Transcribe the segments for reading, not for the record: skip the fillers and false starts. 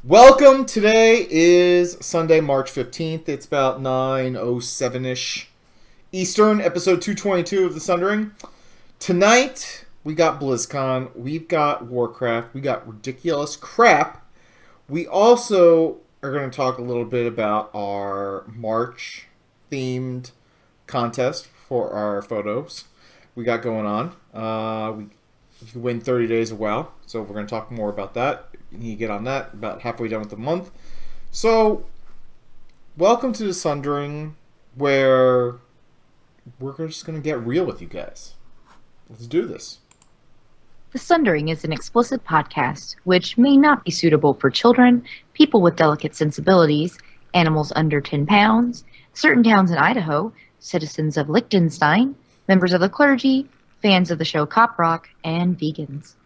Welcome. Today is Sunday, March 15th. It's about 9:07-ish Eastern, episode 222 of the Sundering. Tonight, we got Blizzcon, we've got Warcraft, we got ridiculous crap. We also are going to talk a little bit about our March-themed contest for our photos we got going on. You can win 30 days of WoW, so we're going to talk more about that. You need to get on that, about halfway done with the month. So, welcome to the Sundering, where we're just going to get real with you guys. Let's do this. The Sundering is an explicit podcast which may not be suitable for children, people with delicate sensibilities, animals under 10 pounds, certain towns in Idaho, citizens of Liechtenstein, members of the clergy, fans of the show Cop Rock, and vegans.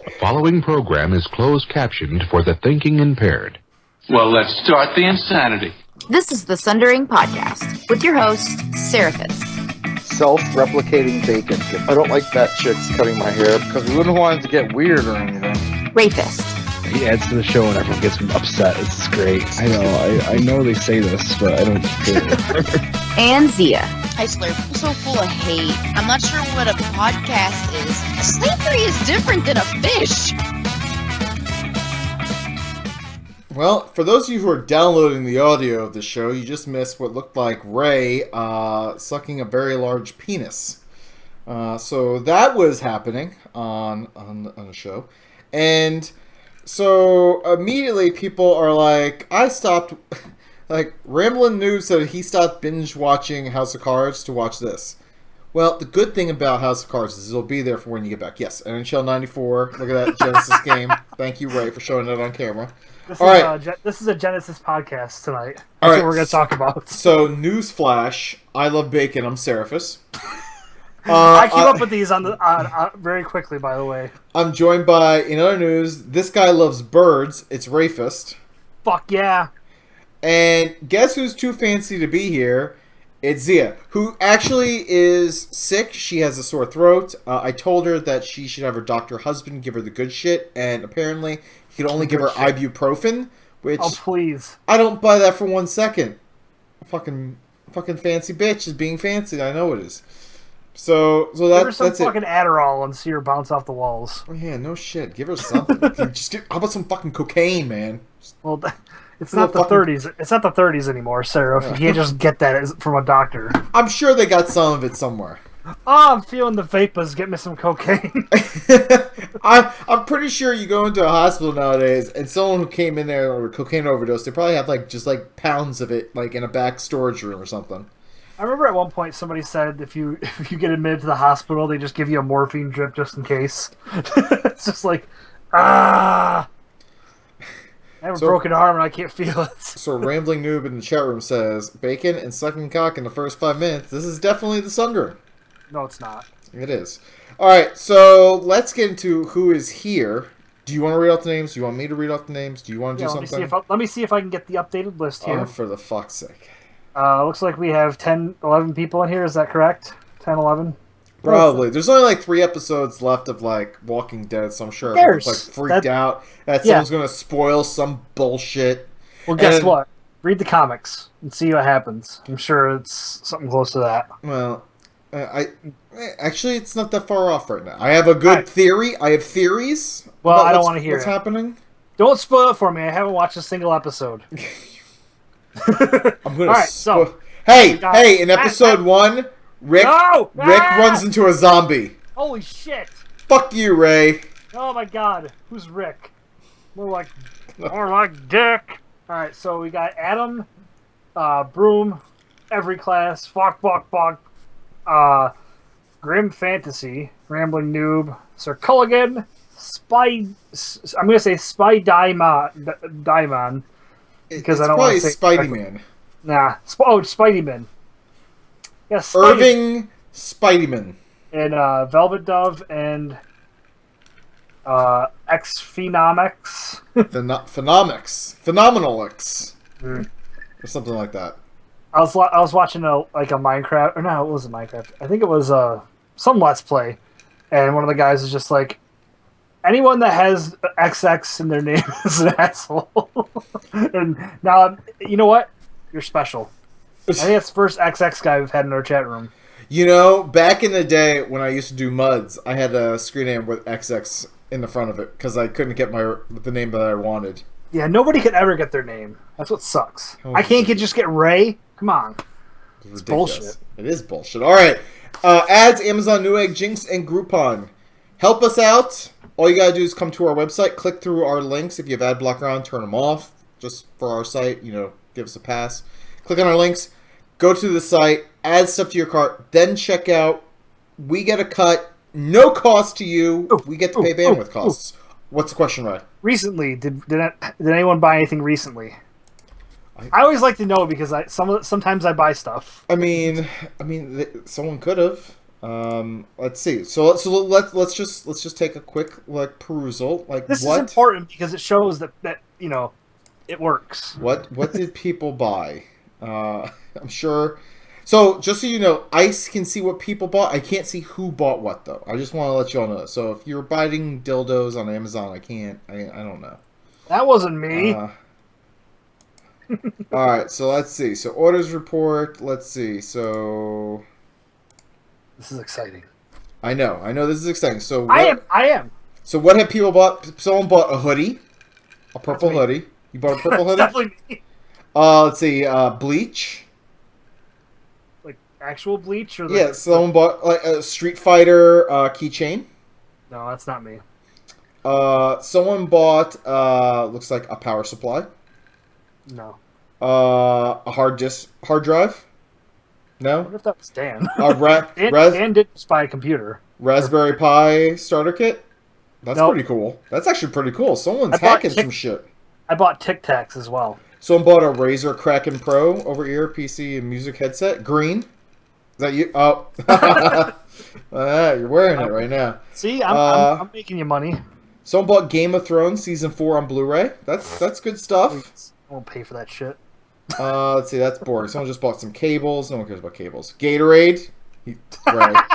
The following program is closed captioned for the thinking impaired. Well, let's start the insanity. This is the Sundering Podcast with your host, Seraphis. Self-replicating bacon. I don't like that chick's cutting my hair because we wouldn't want it to get weird or anything. Rapist. He adds to the show and everyone gets upset. This is great. I know they say this, but I don't care. And Zia. Hi, Slurp. I'm so full of hate. I'm not sure what a podcast is. Slavery is different than a fish. Well, for those of you who are downloading the audio of the show, you just missed what looked like Ray sucking a very large penis. So that was happening on the show. And so immediately people are like, I stopped... Like, Ramblin' Noob said he stopped binge watching House of Cards to watch this. Well, the good thing about House of Cards is it'll be there for when you get back. Yes, NHL 94. Look at that Genesis game. Thank you, Ray, for showing that on camera. This is a Genesis podcast tonight. All That's right, what we're going to talk about. So, newsflash. I love bacon. I'm Seraphis. I came up with these very quickly, by the way. I'm joined by, in other news, this guy loves birds. It's Rayfist. Fuck yeah. And guess who's too fancy to be here? It's Zia, who actually is sick. She has a sore throat. I told her that she should have her doctor husband give her the good shit, and apparently he could only give her ibuprofen, which... Oh, please. I don't buy that for 1 second. Fucking fancy bitch is being fancy. I know it is. So that's some fucking Adderall and see her bounce off the walls. Oh, yeah, no shit. Give her something. How about some fucking cocaine, man? Well... It's not the 30s. It's not the 30s anymore, Sarah. You can't just get that from a doctor. I'm sure they got some of it somewhere. Oh, I'm feeling the vapors. Get me some cocaine. I'm pretty sure you go into a hospital nowadays, and someone who came in there with a cocaine overdose, they probably have just pounds of it, in a back storage room or something. I remember at one point somebody said if you get admitted to the hospital, they just give you a morphine drip just in case. It's just I have a broken arm and I can't feel it. So Rambling Noob in the chat room says, bacon and sucking cock in the first 5 minutes. This is definitely the Sundering. No, it's not. It is. Alright, so let's get into who is here. Do you want to read off the names? Do you want me to read off the names? Do you want to do something? Let me see if I can get the updated list here. Oh, for the fuck's sake. Looks like we have 10, 11 people in here. Is that correct? 10, 11? Probably. There's only 3 episodes left of Walking Dead, so I'm sure everyone's freaked out that someone's going to spoil some bullshit. Well, guess what? Read the comics and see what happens. I'm sure it's something close to that. Well, actually, it's not that far off right now. I have a good theory. I have theories. Well, I don't want to hear what's happening. Don't spoil it for me. I haven't watched a single episode. I'm going to so Hey, in episode 1... Rick runs into a zombie. Holy shit. Fuck you, Ray. Oh my god. Who's Rick? More like Dick. Alright, so we got Adam, Broom, Every Class, Fuck, Grim Fantasy, Rambling Noob, Sir Culligan, I'm gonna say Spy Daimon. Because I don't want to say Spidey Man. Nah. Spidey Man. Yes, Irving Spideyman. And Velvet Dove and X-Phenomics. Phenomenalix. Or something like that. I was watching a Minecraft, or no, it wasn't Minecraft. I think it was some Let's Play, and one of the guys is just like, anyone that has XX in their name is an asshole. And now, you know what? You're special. I think that's the first XX guy we've had in our chat room. You know, back in the day when I used to do MUDs, I had a screen name with XX in the front of it because I couldn't get the name that I wanted. Yeah, nobody could ever get their name. That's what sucks. I can't just get Ray. Come on. It's bullshit. It is bullshit. All right. Ads, Amazon, Newegg, Jinx, and Groupon. Help us out. All you got to do is come to our website, click through our links. If you have ad blocker on, turn them off. Just for our site, give us a pass. Click on our links. Go to the site, add stuff to your cart, then check out. We get a cut, no cost to you. We get to pay bandwidth costs. What's the question, Ryan? Recently, did anyone buy anything recently? I always like to know because sometimes I buy stuff. I mean, someone could have. Let's see. So let's just take a quick perusal. This is important because it shows that it works. What did people buy? I'm sure. So, just so you know, I can see what people bought. I can't see who bought what, though. I just want to let you all know. So, if you're buying dildos on Amazon, I don't know. That wasn't me. Alright, so let's see. So, orders report. Let's see. So... This is exciting. I know this is exciting. So I am. So, what have people bought? Someone bought a hoodie. A purple hoodie. You bought a purple hoodie? Definitely me. Let's see, bleach. Like actual bleach, or yeah, someone bought like a Street Fighter keychain. No, that's not me. Someone bought looks like a power supply. No. A hard drive. No. I wonder if that was Dan. Dan did just buy a computer. Raspberry Pi starter kit. That's pretty cool. That's actually pretty cool. Someone's hacking some shit. I bought Tic Tacs as well. Someone bought a Razer Kraken Pro over-ear PC and music headset. Green. Is that you? Oh. You're wearing it right now. See, I'm making you money. Someone bought Game of Thrones Season 4 on Blu-ray. That's good stuff. I won't pay for that shit. Let's see, that's boring. Someone just bought some cables. No one cares about cables. Gatorade. Right.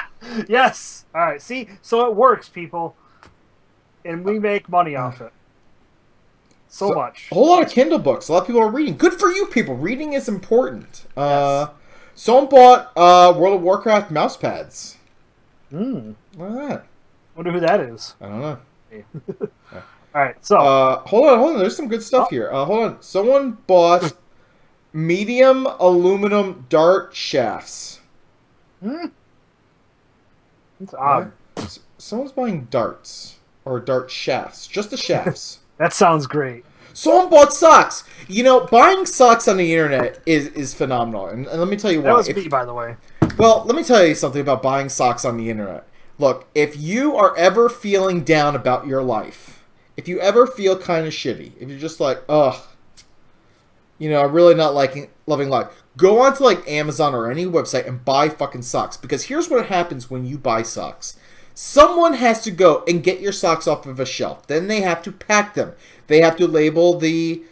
Yes. All right. See, so it works, people. And we make money off it. So much. A whole lot of Kindle books. A lot of people are reading. Good for you, people. Reading is important. Yes. Someone bought World of Warcraft mouse pads. Look at that. Wonder who that is. I don't know. All right, so hold on. There's some good stuff here. Hold on. Someone bought medium aluminum dart shafts. That's odd. Someone's buying darts or dart shafts. Just the shafts. That sounds great. Someone bought socks. Buying socks on the internet is phenomenal. And let me tell you why. That was me, by the way. Well, let me tell you something about buying socks on the internet. Look, if you are ever feeling down about your life, if you ever feel kind of shitty, if you're just like, ugh, I'm really not loving life, go onto Amazon or any website and buy fucking socks. Because here's what happens when you buy socks. Someone has to go and get your socks off of a shelf. Then they have to pack them. They have to label the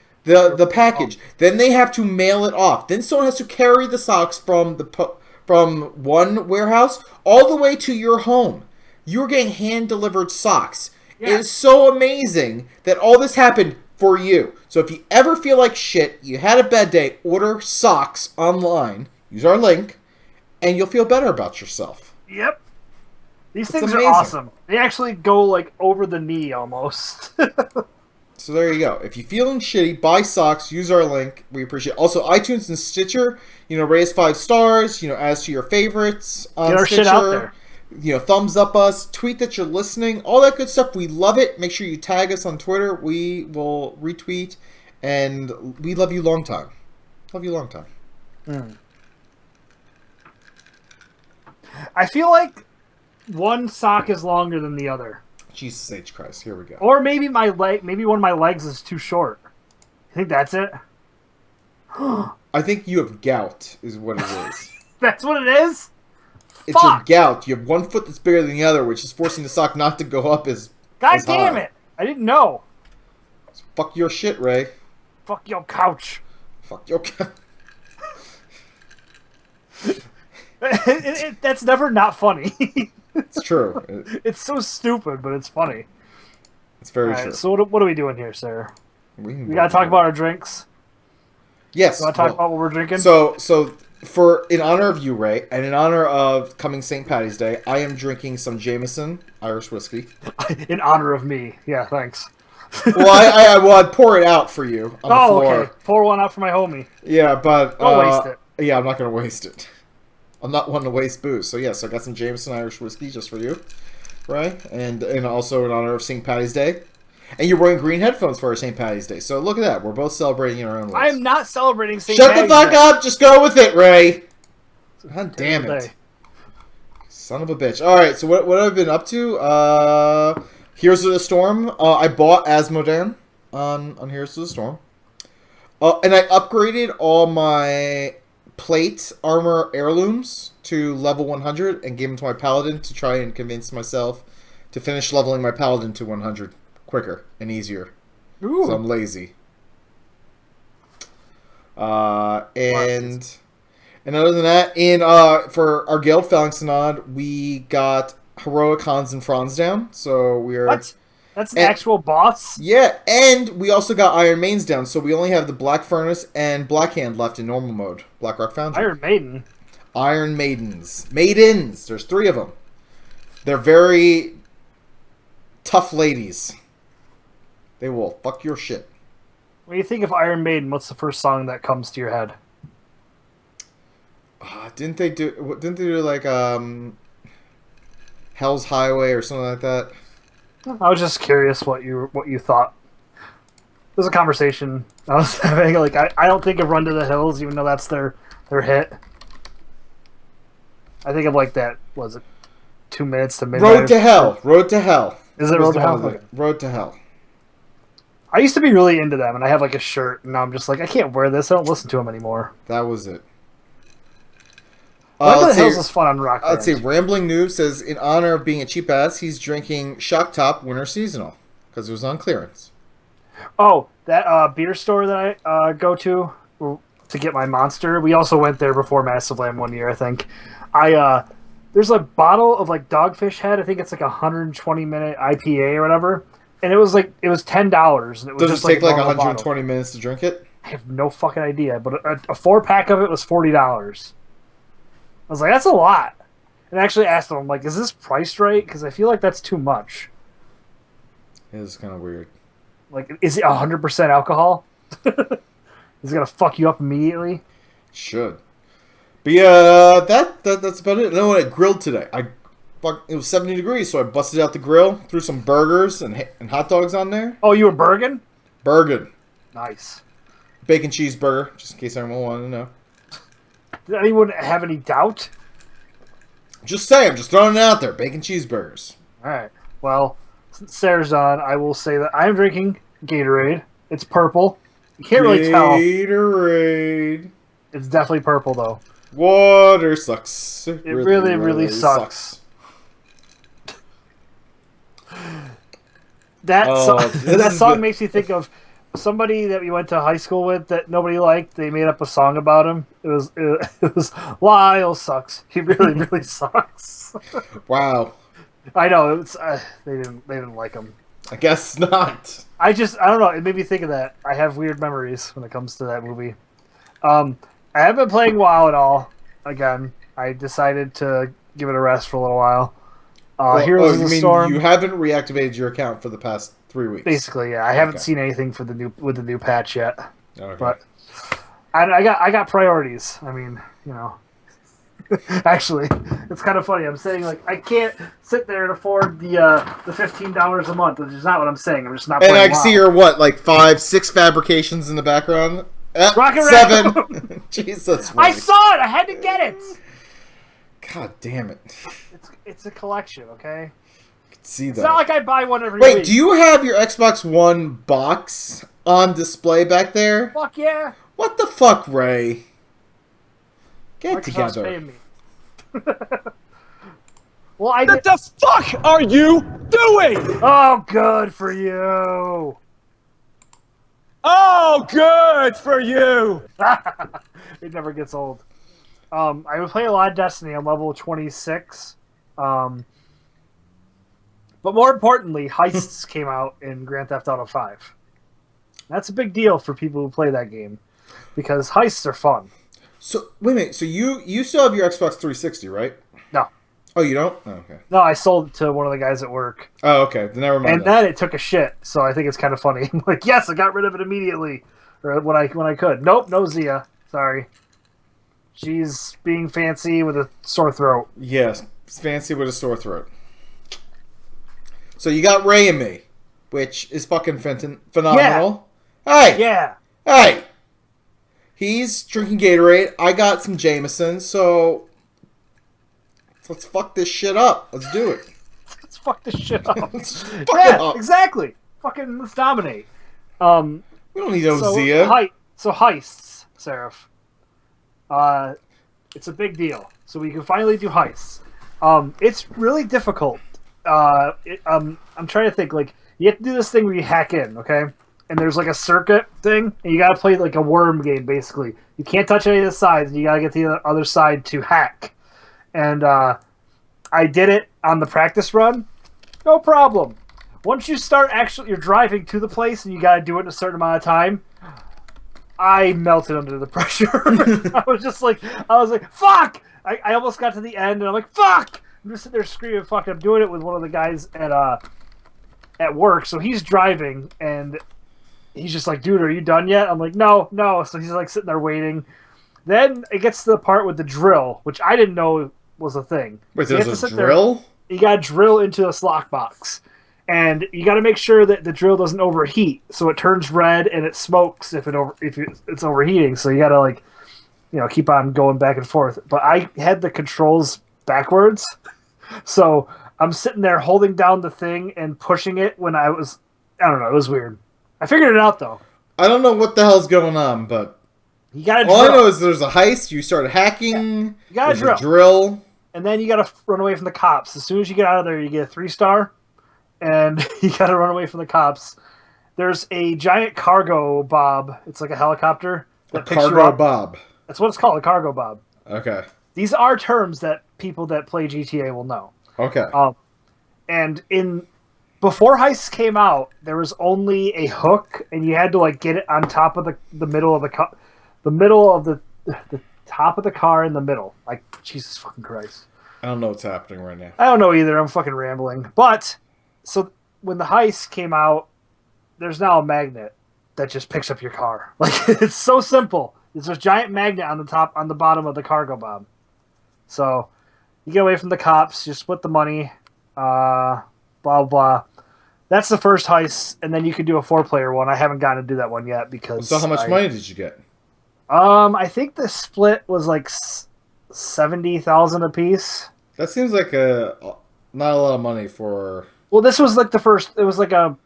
package. Then they have to mail it off. Then someone has to carry the socks from one warehouse all the way to your home. You're getting hand-delivered socks. Yeah. It is so amazing that all this happened for you. So if you ever feel like shit, you had a bad day, order socks online. Use our link, and you'll feel better about yourself. Yep. These things are awesome. They actually go over the knee almost. So there you go. If you're feeling shitty, buy socks. Use our link. We appreciate it. Also, iTunes and Stitcher. Rate us 5 stars. As to your favorites on Get our Stitcher. Shit out there. Thumbs up us. Tweet that you're listening. All that good stuff. We love it. Make sure you tag us on Twitter. We will retweet. And we love you long time. Love you long time. I feel like one sock is longer than the other. Jesus H. Christ. Here we go. Or maybe maybe one of my legs is too short. You think that's it? I think you have gout, is what it is. That's what it is? It's your gout. You have one foot that's bigger than the other, which is forcing the sock not to go up as God damn it! I didn't know. Fuck your shit, Ray. Fuck your couch. Fuck your couch. That's never not funny. It's true. It's so stupid, but it's funny. It's very All right, true. so what are we doing here, Sarah? We Got to talk about our drinks. Yes. You want to talk about what we're drinking? So in honor of you, Ray, and in honor of coming St. Patty's Day, I am drinking some Jameson Irish whiskey. In honor of me. Yeah, thanks. Well, I'd pour it out for you on the floor. Okay. Pour one out for my homie. Yeah, but Don't waste it. Yeah, I'm not gonna waste it. I'm not one to waste booze. So yes, I got some Jameson Irish whiskey just for you, right? And also in honor of St. Patty's Day. And you're wearing green headphones for our St. Patty's Day. So look at that. We're both celebrating in our own ways. I am not celebrating St. Shut Patty's the fuck Day. up! Just go with it, Ray. God damn it. Day. Son of a bitch. Alright, so what I've been up to, Heroes of the Storm. I bought Asmodan on Heroes of the Storm. And I upgraded all my plate armor heirlooms to level 100 and gave them to my paladin to try and convince myself to finish leveling my paladin to 100 quicker and easier. Ooh. So I'm lazy. And other than that, for our guild, Phalanx Synod, we got Heroic Hans and Franz down. So we're... What? That's an actual boss? Yeah, and we also got Iron Maidens down. So we only have the Black Furnace and Black Hand left in normal mode. Blackrock Foundry. Iron Maiden? Iron Maidens. Maidens! There's 3 of them. They're very tough ladies. They will fuck your shit. When you think of Iron Maiden, what's the first song that comes to your head? Didn't they do like Hell's Highway or something like that? I was just curious what you thought. There's a conversation I was having. Like I don't think of Run to the Hills, even though that's their hit. I think of like that. Was it 2 minutes to midnight? Road to Hell. Road to Hell. Is it Road to Hell? Okay. Road to Hell. I used to be really into them, and I have like a shirt, and now I'm just like, I can't wear this. I don't listen to them anymore. That was it. Run to the Hills is fun on Rock Band. Let's see. Rambling Noob says, in honor of being a cheap ass, he's drinking Shock Top Winter Seasonal because it was on clearance. Oh, that beer store that I go to get my Monster. We also went there before Massive Land one year, I think. There's a bottle of like Dogfish Head. I think it's like 120-minute IPA or whatever. And it was $10, and it was Does it take like 120 minutes to drink it? I have no fucking idea, but a 4-pack of it was $40. I was like, that's a lot. And I actually asked them, I'm like, is this priced right? Because I feel like that's too much. It is kind of weird. Like, is it 100% alcohol? Is it gonna fuck you up immediately? Should. But yeah, that's about it. And then when I grilled today, it was 70 degrees, so I busted out the grill, threw some burgers and hot dogs on there. Oh, you were Bergen? Bergen. Nice. Bacon cheeseburger, just in case anyone wanted to know. Did anyone have any doubt? Just saying, I'm just throwing it out there. Bacon cheeseburgers. Alright. Well, since Sarah's on, I will say that I'm drinking Gatorade. It's purple. You can't really tell. Gatorade. It's definitely purple, though. Water sucks. It really sucks. That song makes me think of somebody that we went to high school with that nobody liked. They made up a song about him. It was Lyle sucks. He really sucks. Wow. I know they didn't like him. I guess not. I don't know. It made me think of that. I have weird memories when it comes to that movie. I haven't been playing WoW at all. Again, I decided to give it a rest for a little while. Heroes of the Storm. You haven't reactivated your account for the past 3 weeks. Basically, yeah. I haven't seen anything for the new patch yet. Okay. But I got priorities. I mean, you know. Actually, it's kind of funny. I'm saying like I can't sit there and afford the $15 a month, which is not what I'm saying. I'm just not. And I can see your 5, 6 fabrications in the background. Rocket 7. Jesus. I saw it. I had to get it. God damn it. It's a collection, okay? I can see that. It's not like I buy one every week. Wait, do you have your Xbox One box on display back there? Fuck yeah. What the fuck, Ray? Get Microsoft's together. paying me. Well, What the fuck are you doing? Oh, good for you. Oh, good for you. It never gets old. I would play a lot of Destiny. I'm level 26. But more importantly, heists came out in Grand Theft Auto 5. That's a big deal for people who play that game because heists are fun. So wait a minute. So you still have your Xbox 360, right? No. Oh, you don't? Oh, okay. No, I sold it to one of the guys at work. Oh, okay. Then never mind. And then it took a shit, so I think it's kind of funny. I'm like, yes, I got rid of it immediately, or when I could. Nope, no Zia. Sorry. She's being fancy with a sore throat. Yes, fancy with a sore throat. So you got Ray and me, which is fucking phenomenal. Yeah. Hey! Yeah! Hey! He's drinking Gatorade. I got some Jameson, so let's fuck this shit up. Let's do it. Let's fuck this shit up. Let's fuck it up. Exactly. Fucking let's dominate. We don't need no Zia. Heists, Seraph. It's a big deal. So we can finally do heists. It's really difficult. I'm trying to think. Like, you have to do this thing where you hack in, okay? And there's like a circuit thing, and you gotta play like a worm game, basically. You can't touch any of the sides, and you gotta get to the other side to hack. And I did it on the practice run. No problem. Once you start you're driving to the place, and you gotta do it in a certain amount of time. I melted under the pressure. I was like, fuck! I almost got to the end, and I'm like, fuck! I'm just sitting there screaming, fuck. I'm doing it with one of the guys at work, so he's driving, and he's just like, dude, are you done yet? I'm like, no. So he's like sitting there waiting. Then it gets to the part with the drill, which I didn't know was a thing. Wait, so there's a drill? You got to drill into a slot box. And you got to make sure that the drill doesn't overheat, so it turns red and it smokes if it's overheating. So you got to keep on going back and forth. But I had the controls backwards, so I'm sitting there holding down the thing and pushing it when I don't know, it was weird. I figured it out though. I don't know what the hell's going on, but you got all I know is there's a heist. You start hacking. Yeah. You got a drill, and then you got to run away from the cops. As soon as you get out of there, you get a 3-star. And you gotta run away from the cops. There's a giant cargo bob. It's like a helicopter. A cargo bob. That's what it's called, a cargo bob. Okay. These are terms that people that play GTA will know. Okay. And before heists came out, there was only a hook, and you had to like get it on top of the middle of the top of the car in the middle. Like, Jesus fucking Christ. I don't know what's happening right now. I don't know either. I'm fucking rambling, but. So when the heist came out, there's now a magnet that just picks up your car. Like, it's so simple. There's a giant magnet on the bottom of the cargo bob. So you get away from the cops, you split the money, blah blah. That's the first heist, and then you can do a 4-player one. I haven't gotten to do that one yet because. So how much money did you get? I think the split was like 70,000 a piece. That seems like not a lot of money for. Well, this was like the first. It was like a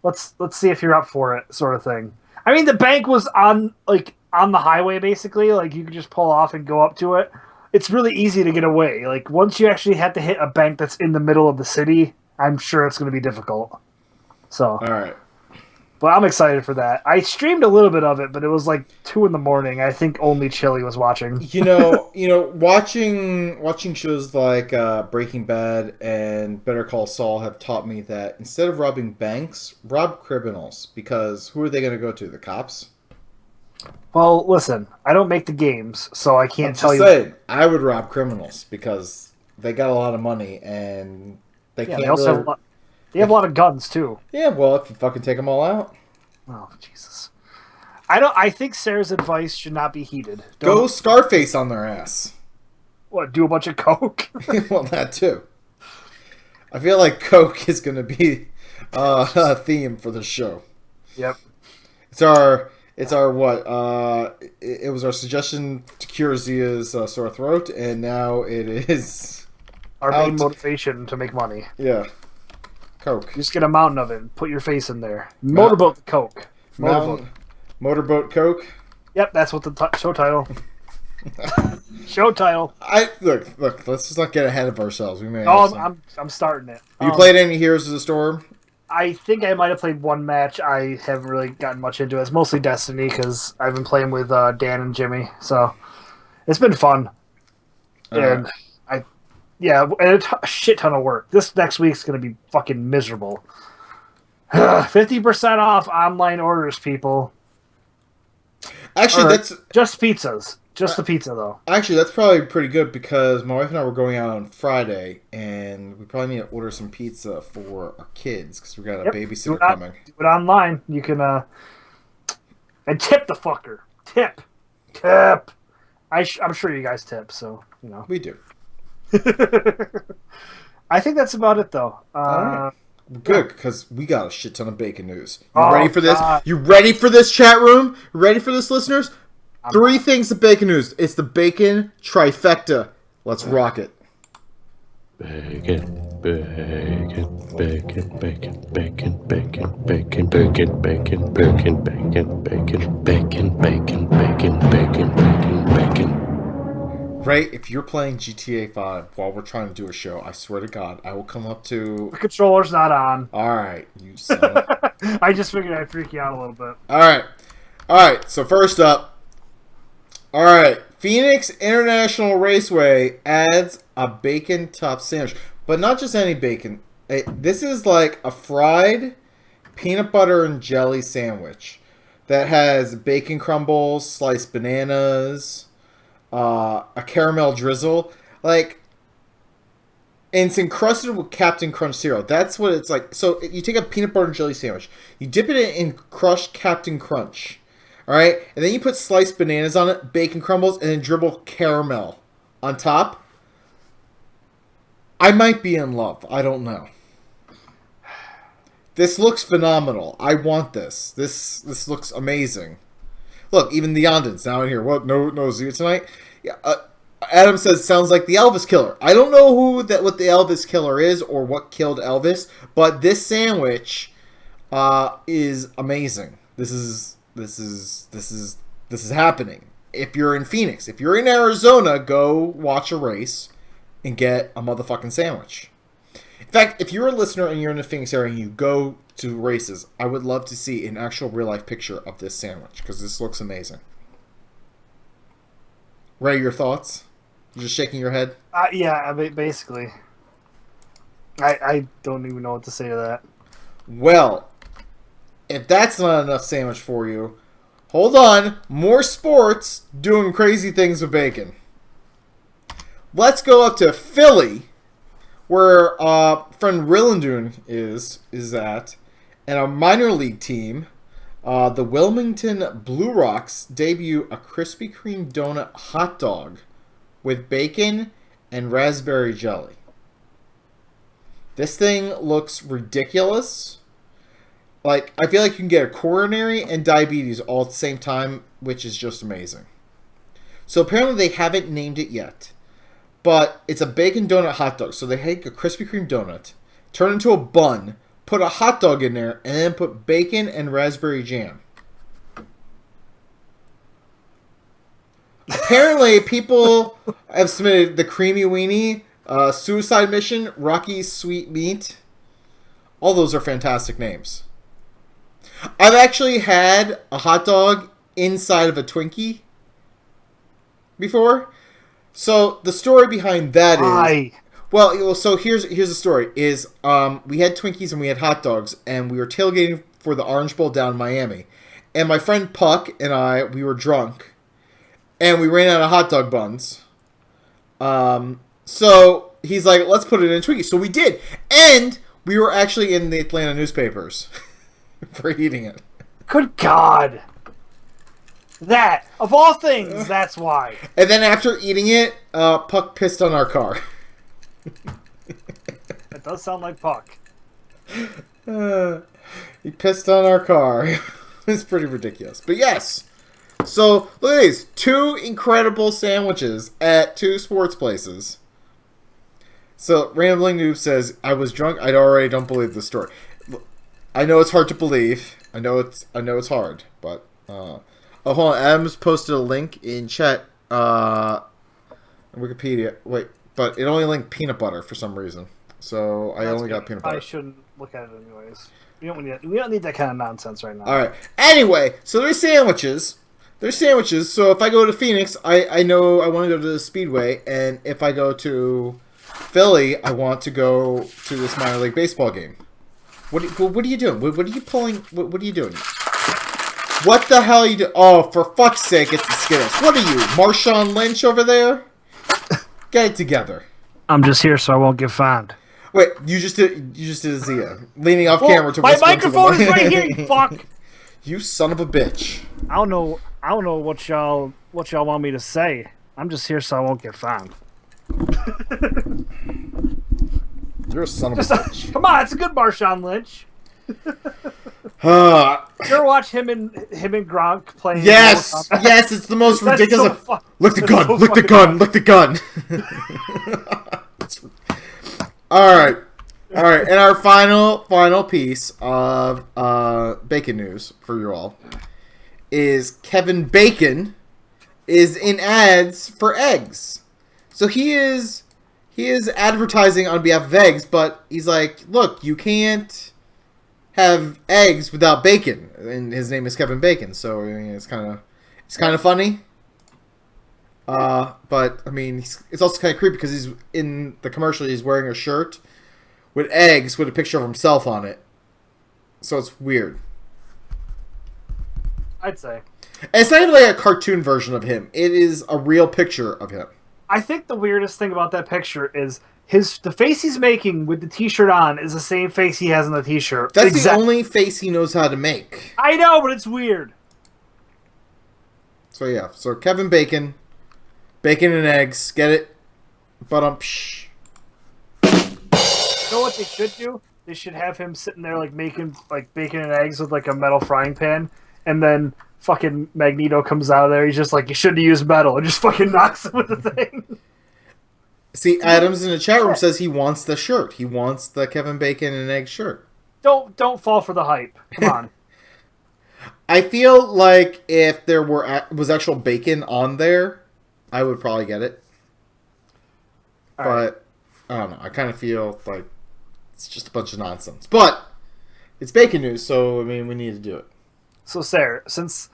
let's see if you're up for it sort of thing. I mean, the bank was on the highway basically. Like you could just pull off and go up to it. It's really easy to get away. Like once you actually have to hit a bank that's in the middle of the city, I'm sure it's going to be difficult. So all right. But I'm excited for that. I streamed a little bit of it, but it was like 2 a.m. I think only Chili was watching. Watching shows like Breaking Bad and Better Call Saul have taught me that instead of robbing banks, rob criminals. Because who are they going to go to? The cops? Well, listen, I don't make the games, so I can't tell you. I would rob criminals because they got a lot of money and they can't. They also have they have a lot of guns too. Yeah, well, if you fucking take them all out. Oh Jesus! I think Sarah's advice should not be heeded. Go Scarface on their ass. What? Do a bunch of coke? Well, that too. I feel like coke is going to be a theme for the show. Yep. It's our what? It was our suggestion to cure Zia's sore throat, and now it is our main motivation to make money. Yeah. Coke. Just get a mountain of it and put your face in there. Motorboat the Coke. Motorboat Coke? Yep, that's what the show title. Show title. Look, let's just not get ahead of ourselves. We may I'm starting it. You played any Heroes of the Storm? I think I might have played one match. I haven't really gotten much into it. It's mostly Destiny because I've been playing with Dan and Jimmy. So it's been fun. And Yeah, and a shit ton of work. This next week's going to be fucking miserable. 50% off online orders, people. Actually, that's just pizzas. Just the pizza, though. Actually, that's probably pretty good because my wife and I were going out on Friday, and we probably need to order some pizza for our kids because we got a babysitter coming. Do it online. You can and tip the fucker. Tip. I'm sure you guys tip, so you know we do. I think that's about it, though. Right. Good, because we got a shit ton of bacon news. You ready for this? You ready for this, chat room? You ready for this, listeners? 3 things of bacon news. It's the bacon trifecta. Let's rock it. Bacon, bacon, bacon, bacon, bacon, bacon, bacon, bacon, bacon, bacon, bacon, bacon, bacon, bacon, bacon, bacon, bacon. Ray, if you're playing GTA 5 while we're trying to do a show, I swear to God, I will come up to... The controller's not on. All right, you son of... I just figured I'd freak you out a little bit. All right, so first up, Phoenix International Raceway adds a bacon top sandwich. But not just any bacon. This is like a fried peanut butter and jelly sandwich that has bacon crumbles, sliced bananas, a caramel drizzle. And it's encrusted with Captain Crunch cereal. That's what it's like. So you take a peanut butter and jelly sandwich. You dip it in crushed Captain Crunch. All right, and then you put sliced bananas on it, bacon crumbles, and then dribble caramel on top. I might be in love. I don't know. This looks phenomenal. I want this. This looks amazing. Look, even the Yondans now in here. What? No Zia tonight? Yeah. Adam says sounds like the Elvis Killer. I don't know what the Elvis Killer is or what killed Elvis, but this sandwich is amazing. This is happening. If you're in Phoenix, if you're in Arizona, go watch a race and get a motherfucking sandwich. In fact, if you're a listener and you're in the Phoenix area and you go to races, I would love to see an actual real life picture of this sandwich because this looks amazing. Ray, your thoughts? You're just shaking your head? Yeah, basically. I don't even know what to say to that. Well, if that's not enough sandwich for you, hold on. More sports doing crazy things with bacon. Let's go up to Philly, where friend Rillandune is at, and a minor league team, the Wilmington Blue Rocks, debut a Krispy Kreme donut hot dog with bacon and raspberry jelly. This thing looks ridiculous. I feel like you can get a coronary and diabetes all at the same time, which is just amazing. So apparently they haven't named it yet. But it's a bacon donut hot dog. So they take a Krispy Kreme donut, turn it into a bun, put a hot dog in there, and then put bacon and raspberry jam. Apparently, people have submitted the Creamy Weenie, Suicide Mission, Rocky's Sweet Meat. All those are fantastic names. I've actually had a hot dog inside of a Twinkie before. So the story behind that is... Well, so here's the story. Is we had Twinkies and we had hot dogs, and we were tailgating for the Orange Bowl down in Miami. And my friend Puck and I, we were drunk. And we ran out of hot dog buns. So he's like, let's put it in Twinkie. So we did. And we were actually in the Atlanta newspapers for eating it. Good God. That, of all things, that's why. And then after eating it, Puck pissed on our car. That does sound like Puck. He pissed on our car. It's pretty ridiculous. But yes. So, look at these. 2 incredible sandwiches at 2 sports places. So, Rambling Noob says, I was drunk. I already don't believe the story. I know it's hard to believe. I know it's hard. But, oh, hold on. Adam's posted a link in chat. Wikipedia. Wait, but it only linked peanut butter for some reason. So, I only got peanut butter. I shouldn't look at it anyways. We don't need that kind of nonsense right now. Alright. Anyway, so there's sandwiches. So if I go to Phoenix, I know I want to go to the Speedway, and if I go to Philly, I want to go to this minor league baseball game. What are you doing? What are you pulling? What are you doing? What the hell are you doing? Oh, for fuck's sake, it's the Skittles. What are you, Marshawn Lynch over there? Get it together. I'm just here so I won't get fined. Wait, you just did a Zia. Leaning off camera to my whisper microphone into is right here, you fuck! You son of a bitch. I don't know what y'all want me to say. I'm just here so I won't get fined. You're a son of a bitch. Come on, it's a good Marshawn Lynch. You ever watch him and Gronk playing? Yes, yes, it's the most ridiculous. So look the gun, look the gun, look the gun. All right, and our final piece of bacon news for you all is Kevin Bacon is in ads for eggs. So he is advertising on behalf of eggs, but he's like, look, you can't have eggs without bacon, and his name is Kevin Bacon. So I mean, it's kind of funny. But I mean, it's also kind of creepy because he's in the commercial. He's wearing a shirt with eggs with a picture of himself on it. So it's weird. I'd say. And it's not even like a cartoon version of him. It is a real picture of him. I think the weirdest thing about that picture is the face he's making with the t-shirt on is the same face he has on the t-shirt. That's the only face he knows how to make. I know, but it's weird. So yeah, so Kevin Bacon, bacon and eggs, get it? But You know what they should do? They should have him sitting there like making like bacon and eggs with like a metal frying pan, and then fucking Magneto comes out of there. He's just like, you shouldn't have used metal, and just fucking knocks him with the thing. See, Adams in the chat room says he wants the shirt. He wants the Kevin Bacon and egg shirt. Don't fall for the hype. Come on. I feel like if there was actual bacon on there, I would probably get it. But I don't know. I kind of feel like it's just a bunch of nonsense. But it's bacon news, so I mean, we need to do it. So, Sarah, since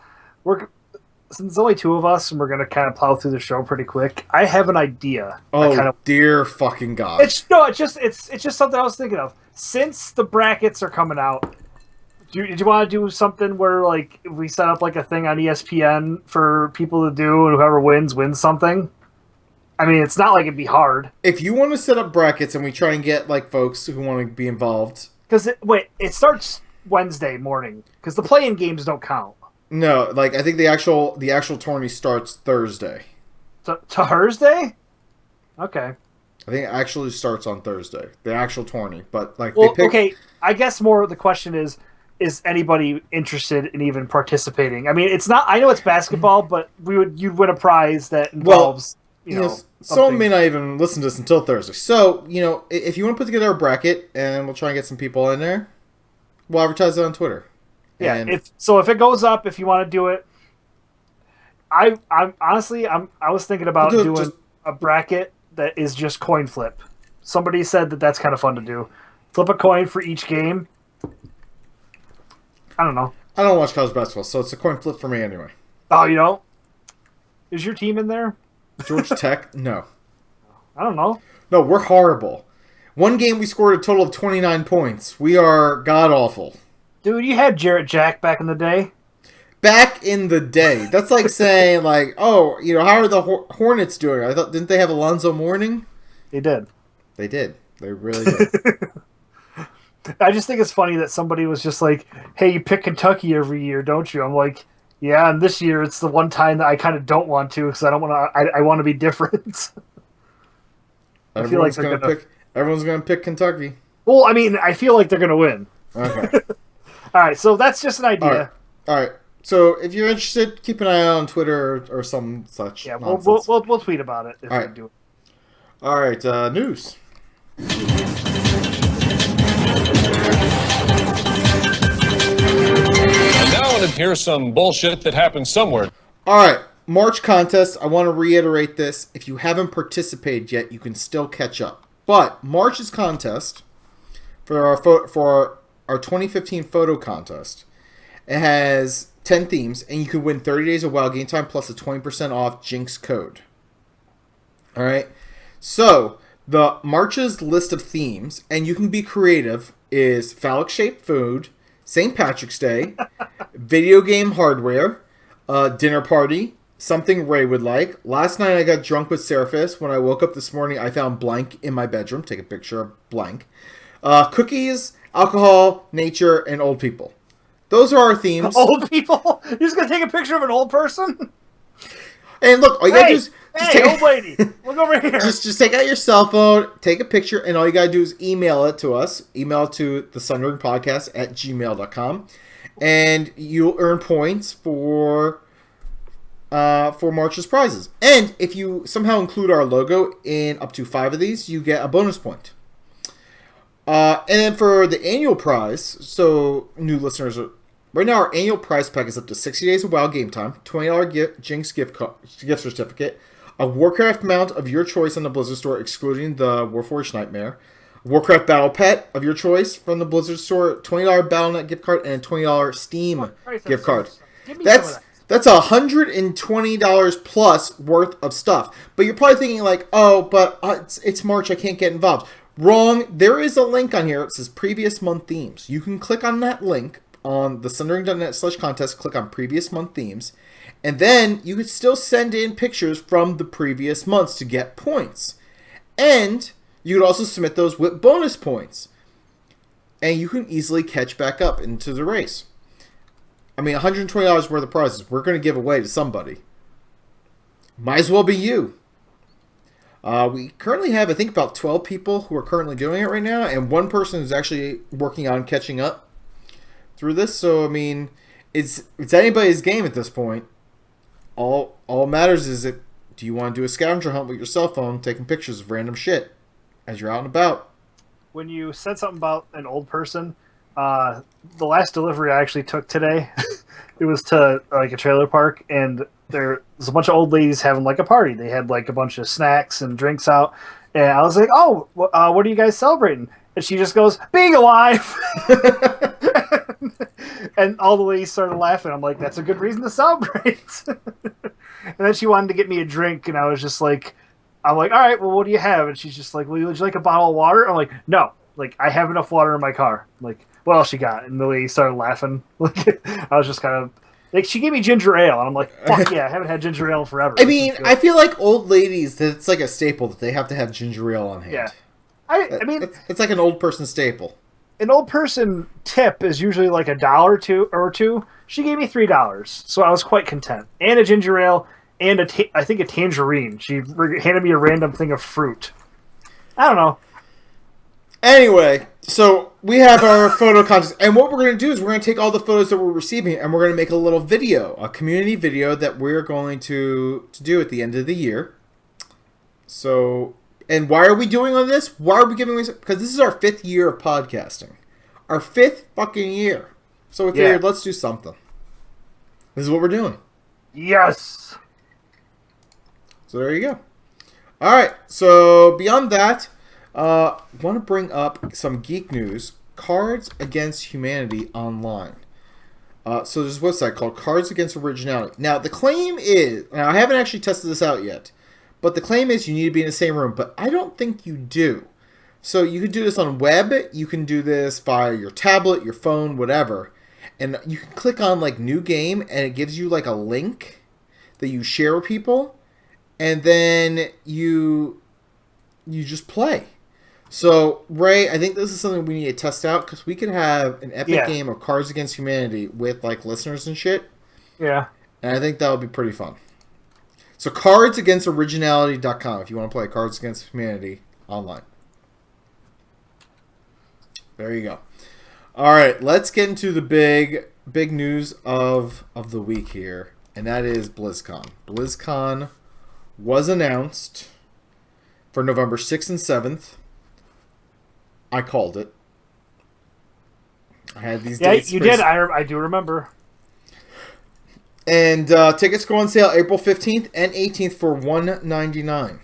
there's only two of us and we're gonna kind of plow through the show pretty quick, I have an idea. Oh, dear fucking God! It's just something I was thinking of. Since the brackets are coming out, did you want to do something where like if we set up like a thing on ESPN for people to do, and whoever wins something? I mean, it's not like it'd be hard. If you want to set up brackets and we try and get like folks who want to be involved, because it starts Wednesday morning because the play-in games don't count. No, like I think the actual tourney starts Thursday. To Thursday? Okay. I think it actually starts on Thursday. The actual tourney, but like okay. I guess more the question is anybody interested in even participating? I mean, it's not. I know it's basketball, but you'd win a prize that involves. Someone may not even listen to this until Thursday. So if you want to put together a bracket and we'll try and get some people in there, we'll advertise it on Twitter. Yeah, if it goes up, if you want to do it, I'm honestly I was thinking about doing a bracket that is just coin flip. Somebody said that's kind of fun to do. Flip a coin for each game. I don't know. I don't watch college basketball, so it's a coin flip for me anyway. Oh, you know? Is your team in there? Georgia Tech? No. I don't know. No, we're horrible. One game we scored a total of 29 points. We are god-awful. Dude, you had Jarrett Jack back in the day. Back in the day. That's like saying, like, oh, how are the Hornets doing? I thought, didn't they have Alonzo Mourning? They did. They did. They really did. I just think it's funny that somebody was just like, hey, you pick Kentucky every year, don't you? I'm like, yeah, and this year it's the one time that I kind of don't want to because I don't want to. I want to be different. Everyone's going to pick Kentucky. Well, I mean, I feel like they're going to win. Okay. All right, so that's just an idea. All right. So if you're interested, keep an eye out on Twitter or some such. Yeah, we'll tweet about it if we do it. All right, news. And here's some bullshit that happened somewhere. All right, March contest. I want to reiterate this. If you haven't participated yet, you can still catch up. But March's contest for our 2015 photo contest, it has 10 themes, and you can win 30 days of WoW game time plus a 20% off Jinx code. All right. So The March's list of themes, and you can be creative, is phallic-shaped food, St. Patrick's Day, video game hardware, dinner party, something Ray would like. Last night I got drunk with Seraphis. When I woke up this morning, I found blank in my bedroom. Take a picture of blank. Cookies, alcohol, nature, and old people. Those are our themes. Old people? You're just going to take a picture of an old person? And look, all you gotta do is... Hey, old lady, look over here. Just take out your cell phone, take a picture, and all you gotta do is email it to us. Email it to the Sundering Podcast at gmail.com. And you'll earn points for March's prizes. And if you somehow include our logo in up to 5 of these, you get a bonus point. And then for the annual prize, so new listeners, right now our annual prize pack is up to 60 days of WoW game time, $20 Jinx gift certificate, a Warcraft mount of your choice on the Blizzard store, excluding the Warforged Nightmare, Warcraft Battle Pet of your choice from the Blizzard store, $20 Battle.net gift card, and a $20 Steam gift card. That's $120 plus worth of stuff. But you're probably thinking like, oh, but it's March, I can't get involved. Wrong. There is a link on here. It says previous month themes. You can click on that link on the Sundering.net/contest, click on previous month themes, and then you could still send in pictures from the previous months to get points. And you could also submit those with bonus points. And you can easily catch back up into the race. I mean, $120 worth of prizes we're going to give away to somebody. Might as well be you. We currently have, I think, about 12 people who are currently doing it right now, and one person who's actually working on catching up through this. So, I mean, it's anybody's game at this point. All matters is that do you want to do a scavenger hunt with your cell phone, taking pictures of random shit as you're out and about? When you said something about an old person, the last delivery I actually took today, it was to like a trailer park, and there was a bunch of old ladies having like a party. They had like a bunch of snacks and drinks out, and I was like, "Oh, what are you guys celebrating?" And she just goes, "Being alive." And all the ladies started laughing. I'm like, that's a good reason to celebrate. And then she wanted to get me a drink, and I was just like, I'm like, all right, well, what do you have? And she's just like, well, would you like a bottle of water? I'm like, no, like I have enough water in my car. I'm like, what else you got? And the lady started laughing. Like, I was just kind of like, she gave me ginger ale, and I'm like, fuck yeah, I haven't had ginger ale in forever. I mean, I feel like old ladies, it's like a staple that they have to have ginger ale on hand. Yeah, I mean, it's like an old person staple. An old person tip is usually like $1 or two. She gave me $3, so I was quite content. And a ginger ale, and I think a tangerine. She handed me a random thing of fruit. I don't know. Anyway, so we have our photo contest, and what we're going to do is we're going to take all the photos that we're receiving, and we're going to make a little video, a community video that we're going to do at the end of the year. So, and why are we doing all this? Why are we giving away? Because this is our 5th year of podcasting. Our 5th fucking year. So we figured, let's do something. This is what we're doing. Yes. So there you go. All right. So beyond that, I want to bring up some geek news. Cards Against Humanity Online. So there's a website called Cards Against Originality. Now the claim is, now I haven't actually tested this out yet, but the claim is you need to be in the same room. But I don't think you do. So you can do this on web. You can do this via your tablet, your phone, whatever. And you can click on like new game, and it gives you like a link that you share with people, and then you just play. So Ray, I think this is something we need to test out, because we could have an epic game of Cards Against Humanity with like listeners and shit. Yeah. And I think that would be pretty fun. So cardsagainst.originality.com if you want to play Cards Against Humanity online. There you go. All right, let's get into the big news of the week here, and that is BlizzCon. BlizzCon was announced for November 6th and 7th. I called it. I had these dates. Yeah, you did. I do remember. And tickets go on sale April 15th and 18th for $199.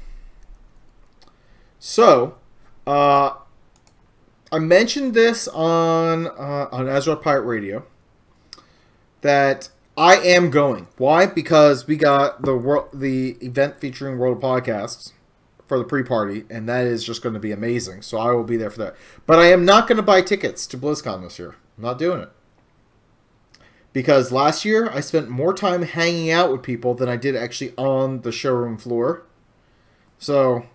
So, I mentioned this on Azure Pirate Radio that I am going. Why? Because we got the event featuring World of Podcasts for the pre-party, and that is just going to be amazing. So I will be there for that. But I am not going to buy tickets to BlizzCon this year. I'm not doing it. Because last year, I spent more time hanging out with people than I did actually on the showroom floor. So...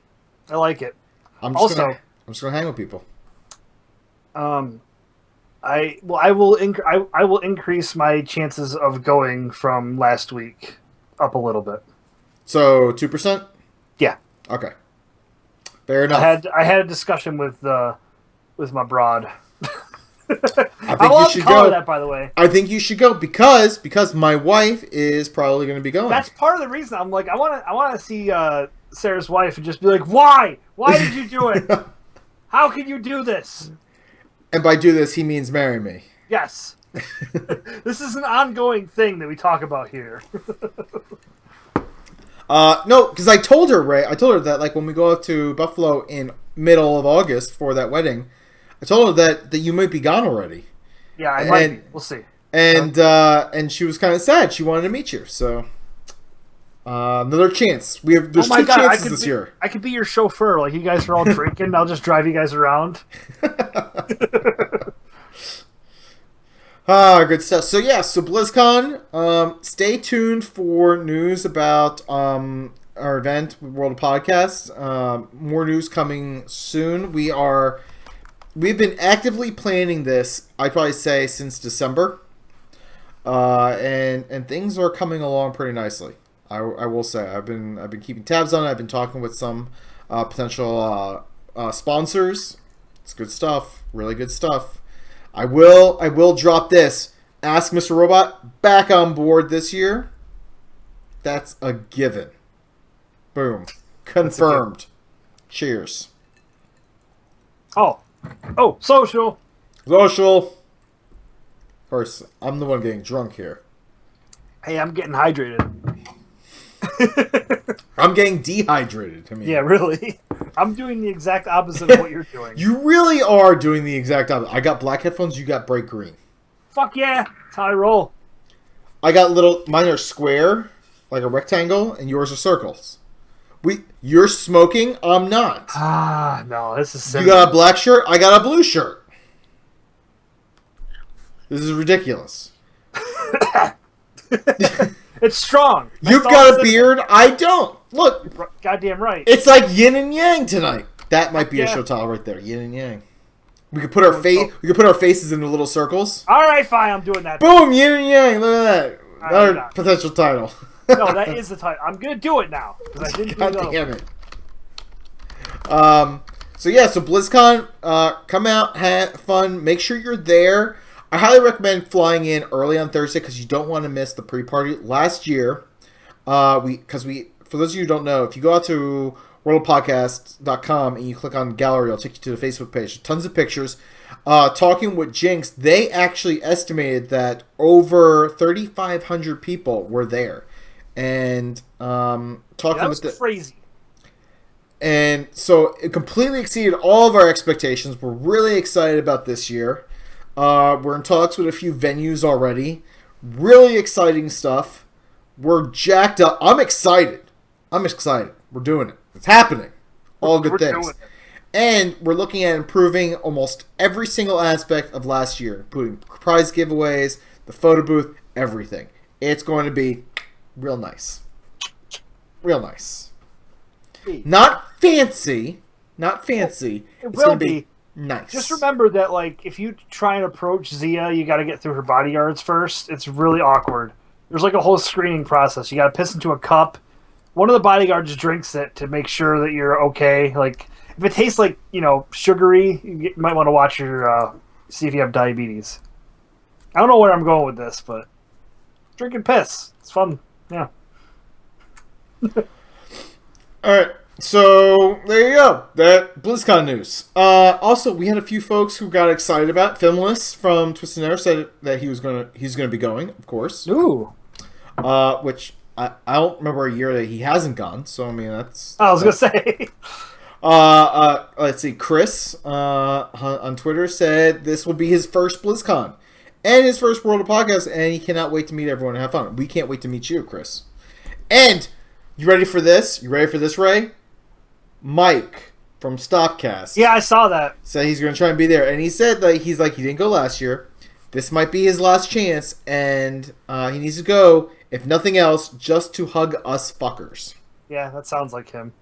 I like it. I'm just going to hang with people. I will increase my chances of going from last week up a little bit. So 2%? Yeah. Okay. Fair enough. I had a discussion with my broad. I think you should go. That, by the way. I think you should go because my wife is probably going to be going. That's part of the reason. I'm like, I want to see Sarah's wife and just be like, why? Why did you do it? How can you do this? And by do this, he means marry me. Yes. This is an ongoing thing that we talk about here. No, because I told her, Ray. I told her that like when we go out to Buffalo in middle of August for that wedding, I told her that you might be gone already. Yeah, I might be. We'll see. And she was kind of sad. She wanted to meet you, so another chance. There's two chances this year. I could be your chauffeur. Like you guys are all drinking, I'll just drive you guys around. Good stuff. So yeah, so BlizzCon. Stay tuned for news about our event, World of Podcasts. More news coming soon. We've been actively planning this, I'd probably say, since December. And things are coming along pretty nicely. I will say. I've been keeping tabs on it. I've been talking with some potential sponsors. It's good stuff. Really good stuff. I will drop this. Ask Mr. Robot back on board this year. That's a given. Boom. Confirmed. Cheers. Oh, social. Social. Of course, I'm the one getting drunk here. Hey, I'm getting hydrated. I'm getting dehydrated. I mean, yeah, really. I'm doing the exact opposite of what you're doing. You really are doing the exact opposite. I got black headphones. You got bright green. Fuck yeah. That's how I roll. I got mine are square, like a rectangle, and yours are circles. You're smoking. I'm not. No, this is simple. You got a black shirt. I got a blue shirt. This is ridiculous. It's strong. You've got a beard. I don't. Look. You're goddamn right. It's like yin and yang tonight. That might be a show title right there. Yin and yang. We could put our faces into little circles. All right, fine. I'm doing that. Boom, yin and yang. Look at that. Another potential title. No, that is the title. I'm gonna do it now because I didn't do it. God damn it. So BlizzCon, come out, have fun. Make sure you're there. I highly recommend flying in early on Thursday because you don't want to miss the pre-party. Last year, for those of you who don't know, if you go out to worldofpodcasts.com and you click on gallery, it'll take you to the Facebook page. Tons of pictures. Talking with Jinx, they actually estimated that over 3,500 people were there. And talking with crazy. And so it completely exceeded all of our expectations. We're really excited about this year. We're in talks with a few venues already. Really exciting stuff. We're jacked up. I'm excited. We're doing it. It's happening. All good things. And we're looking at improving almost every single aspect of last year, including prize giveaways, the photo booth, everything. It's going to be real nice. Real nice. Not fancy. It will be. Nice. Just remember that, like, if you try and approach Zia, you got to get through her bodyguards first. It's really awkward. There's like a whole screening process. You got to piss into a cup. One of the bodyguards drinks it to make sure that you're okay. Like, if it tastes like, sugary, you might want to watch your see if you have diabetes. I don't know where I'm going with this, but drinking piss. It's fun. Yeah. All right. So there you go. That BlizzCon news. Also, we had a few folks who got excited about it. Finless from Twisted Nether said that he's gonna be going, of course. Ooh. Which I don't remember a year that he hasn't gone. So I mean that's. I was gonna say. Let's see. Chris on Twitter said this will be his first BlizzCon and his first World of Podcasts, and he cannot wait to meet everyone and have fun. We can't wait to meet you, Chris. And you ready for this? You ready for this, Ray? Mike from Stockcast. Yeah, I saw that. Said he's going to try and be there. And he said, like, he didn't go last year. This might be his last chance, and he needs to go, if nothing else, just to hug us fuckers. Yeah, that sounds like him.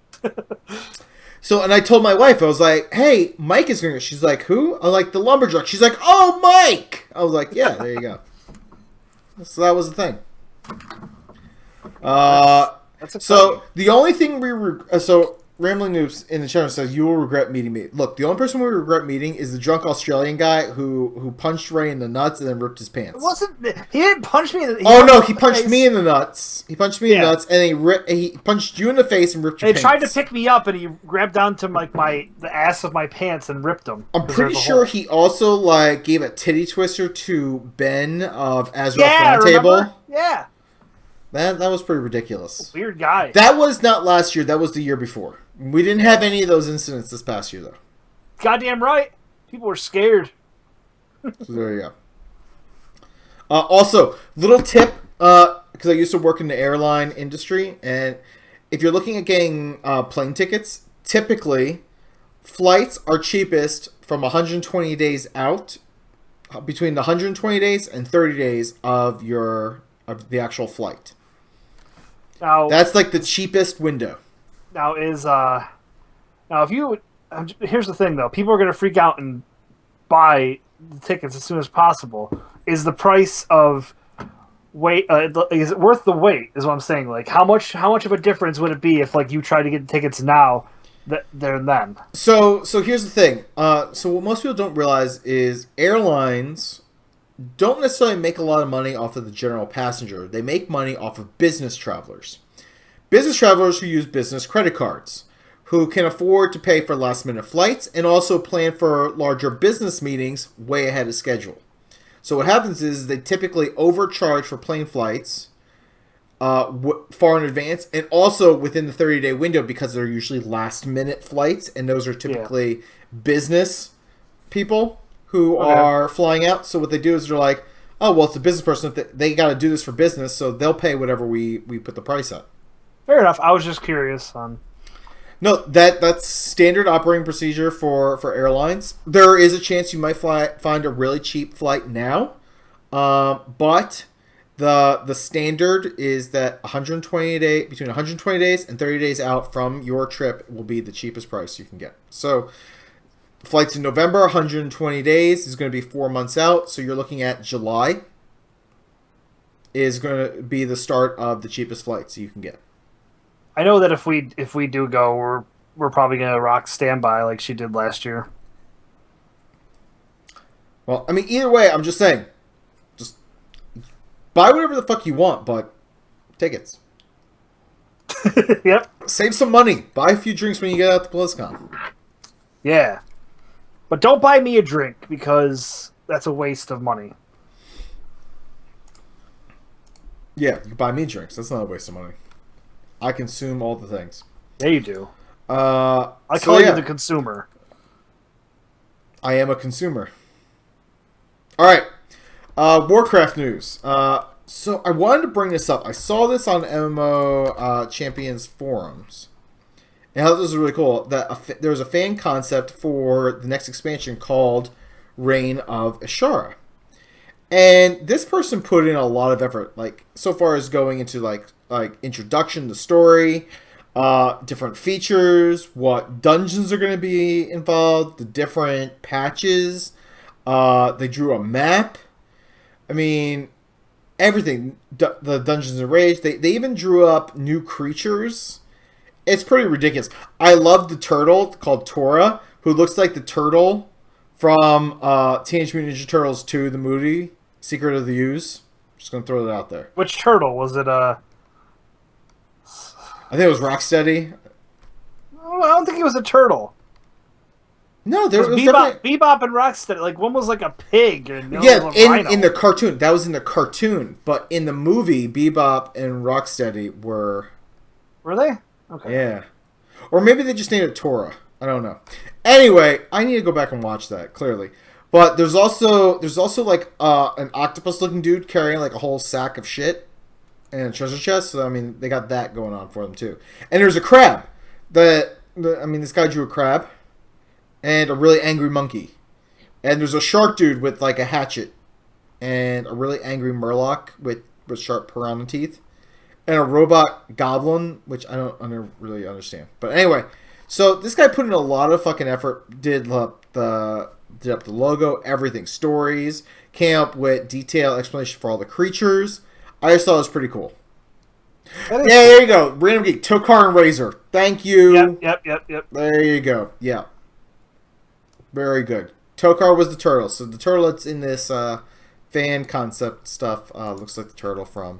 So, and I told my wife, I was like, hey, Mike is going to... She's like, who? I was like, the lumberjack. She's like, oh, Mike! I was like, yeah, there you go. So that was the thing. So, the only thing so, Rambling Noobs in the channel says, you will regret meeting me. Look, the only person we regret meeting is the drunk Australian guy who punched Ray in the nuts and then ripped his pants. He didn't punch me in the Oh, no, he punched me in the nuts. He punched me in the nuts, and he punched you in the face and ripped your pants. He tried to pick me up, and he grabbed down to the ass of my pants and ripped them. I'm pretty sure he also, like, gave a titty twister to Ben of Azrael Table. Yeah. That was pretty ridiculous. Weird guy. That was not last year. That was the year before. We didn't have any of those incidents this past year, though. Goddamn right. People were scared. So there you go. Also, little tip, because I used to work in the airline industry, and if you're looking at getting plane tickets, typically flights are cheapest from 120 days out, between the 120 days and 30 days of the actual flight. Now, that's like the cheapest window. Now here's the thing though, people are going to freak out and buy the tickets as soon as possible. Is the price of wait is it worth the wait? Is what I'm saying. Like how much of a difference would it be if like you try to get tickets now there and then? So here's the thing. So what most people don't realize is airlines don't necessarily make a lot of money off of the general passenger. They make money off of business travelers. Business travelers who use business credit cards, who can afford to pay for last-minute flights and also plan for larger business meetings way ahead of schedule. So what happens is they typically overcharge for plane flights far in advance, and also within the 30-day window because they're usually last-minute flights, and those are typically business people who are flying out. So what they do is they're like, oh, well, it's a business person. They got to do this for business, so they'll pay whatever we put the price at. Fair enough. I was just curious on... No, that's standard operating procedure for airlines. There is a chance you might find a really cheap flight now, but the standard is that between 120 days and 30 days out from your trip will be the cheapest price you can get. So flights in November, 120 days is going to be 4 months out. So you're looking at July is going to be the start of the cheapest flights you can get. I know that if we do go, we're probably going to rock standby like she did last year. Well, I mean, either way, I'm just saying, just buy whatever the fuck you want, but tickets. Yep. Save some money. Buy a few drinks when you get out to BlizzCon. Yeah. But don't buy me a drink because that's a waste of money. Yeah, you can buy me drinks. That's not a waste of money. I consume all the things. Yeah, you do. I call you the consumer. I am a consumer. All right. Warcraft news. So I wanted to bring this up. I saw this on MMO Champions forums. And I thought this was really cool. That there was a fan concept for the next expansion called Reign of Ashara. And this person put in a lot of effort, like so far as going into like introduction to story, different features, what dungeons are going to be involved, the different patches. They drew a map. I mean, everything. The Dungeons and Raids. They even drew up new creatures. It's pretty ridiculous. I love the turtle called Tora, who looks like the turtle from Teenage Mutant Ninja Turtles 2, the movie, Secret of the Ooze. Just going to throw that out there. Which turtle? Was it I think it was Rocksteady. Oh, I don't think he was a turtle. No, there was Bebop and Rocksteady. Like, one was like a pig. And in the cartoon. That was in the cartoon. But in the movie, Bebop and Rocksteady were... Were they? Okay. Yeah. Or maybe they just named it Tora. I don't know. Anyway, I need to go back and watch that, clearly. But there's also like an octopus-looking dude carrying like a whole sack of shit and a treasure chest. So, I mean, they got that going on for them, too. And there's a crab that this guy drew a crab and a really angry monkey. And there's a shark dude with like a hatchet and a really angry murloc with sharp piranha teeth. And a robot goblin, which I don't really understand. But anyway, so this guy put in a lot of fucking effort, did up the logo, everything, stories, came up with detailed explanation for all the creatures. I just thought it was pretty cool. Yeah, there you go. Random Geek, Tokar and Razor. Thank you. Yep. There you go. Yeah. Very good. Tokar was the turtle. So the turtle that's in this fan concept stuff looks like the turtle from...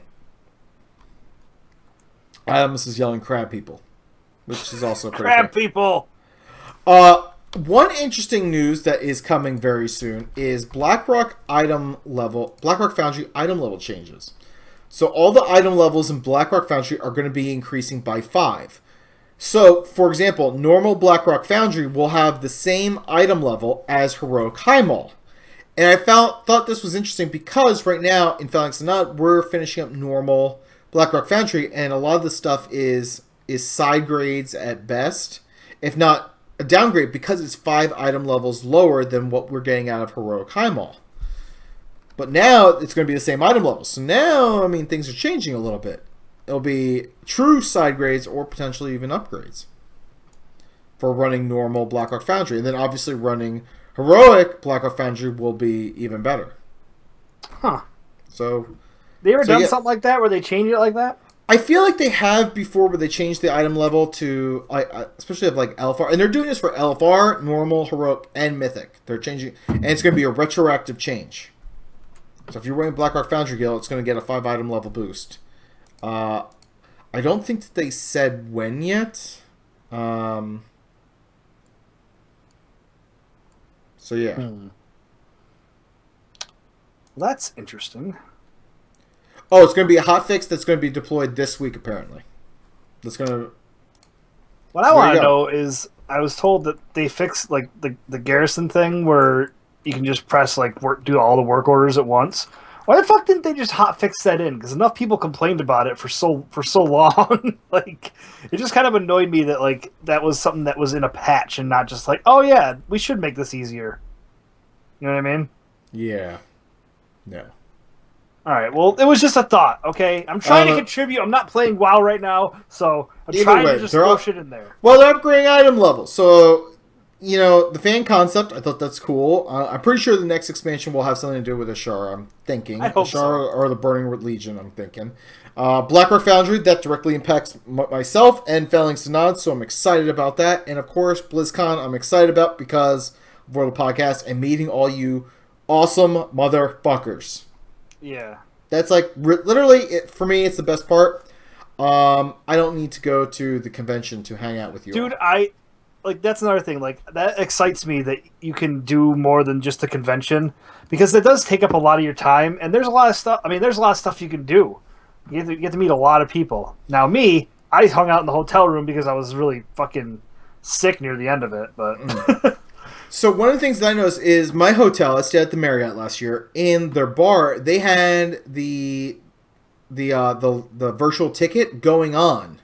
I almost is yelling crab people, which is also pretty crab cool. People. One interesting news that is coming very soon is BlackRock Foundry item level changes. So all the item levels in BlackRock Foundry are going to be increasing by 5. So, for example, normal BlackRock Foundry will have the same item level as Heroic High Mall. And I thought this was interesting because right now in Phalanx and Nod, we're finishing up normal BlackRock Foundry, and a lot of the stuff is side grades at best, if not a downgrade, because it's 5 item levels lower than what we're getting out of Heroic High Mall. But now it's going to be the same item level. So now, things are changing a little bit. It'll be true side grades or potentially even upgrades for running normal BlackRock Foundry. And then obviously running Heroic BlackRock Foundry will be even better. Huh. So... They ever done something like that where they change it like that? I feel like they have before, where they changed the item level to, especially of like LFR, and they're doing this for LFR, normal, heroic, and mythic. They're changing, and it's going to be a retroactive change. So if you're running BlackRock Foundry Guild, it's going to get a 5 item level boost. I don't think that they said when yet. So yeah, that's interesting. Oh, it's going to be a hotfix that's going to be deployed this week, apparently. That's going to... What I want to know is, I was told that they fixed like the garrison thing where you can just press do all the work orders at once. Why the fuck didn't they just hotfix that in? Because enough people complained about it for so long. It just kind of annoyed me that that was something that was in a patch and not just oh yeah, we should make this easier. You know what I mean? Yeah. No. All right, well, it was just a thought, okay? I'm trying to contribute. I'm not playing WoW right now, so I'm trying to just throw shit in there. Well, they're upgrading item levels. So, the fan concept, I thought that's cool. I'm pretty sure the next expansion will have something to do with Ashara, I'm thinking. I hope Ashara or the Burning Legion, I'm thinking. BlackRock Foundry, that directly impacts myself and Phalanx Nod, so I'm excited about that. And, of course, Blizzcon, I'm excited about because of the podcast and meeting all you awesome motherfuckers. Yeah. That's literally, for me, it's the best part. I don't need to go to the convention to hang out with you. Dude, that's another thing. That excites me that you can do more than just the convention, because it does take up a lot of your time, and there's a lot of stuff. There's a lot of stuff you can do. You get to meet a lot of people. Now, I hung out in the hotel room because I was really fucking sick near the end of it, but... So one of the things that I noticed is my hotel, I stayed at the Marriott last year, in their bar, they had the virtual ticket going on.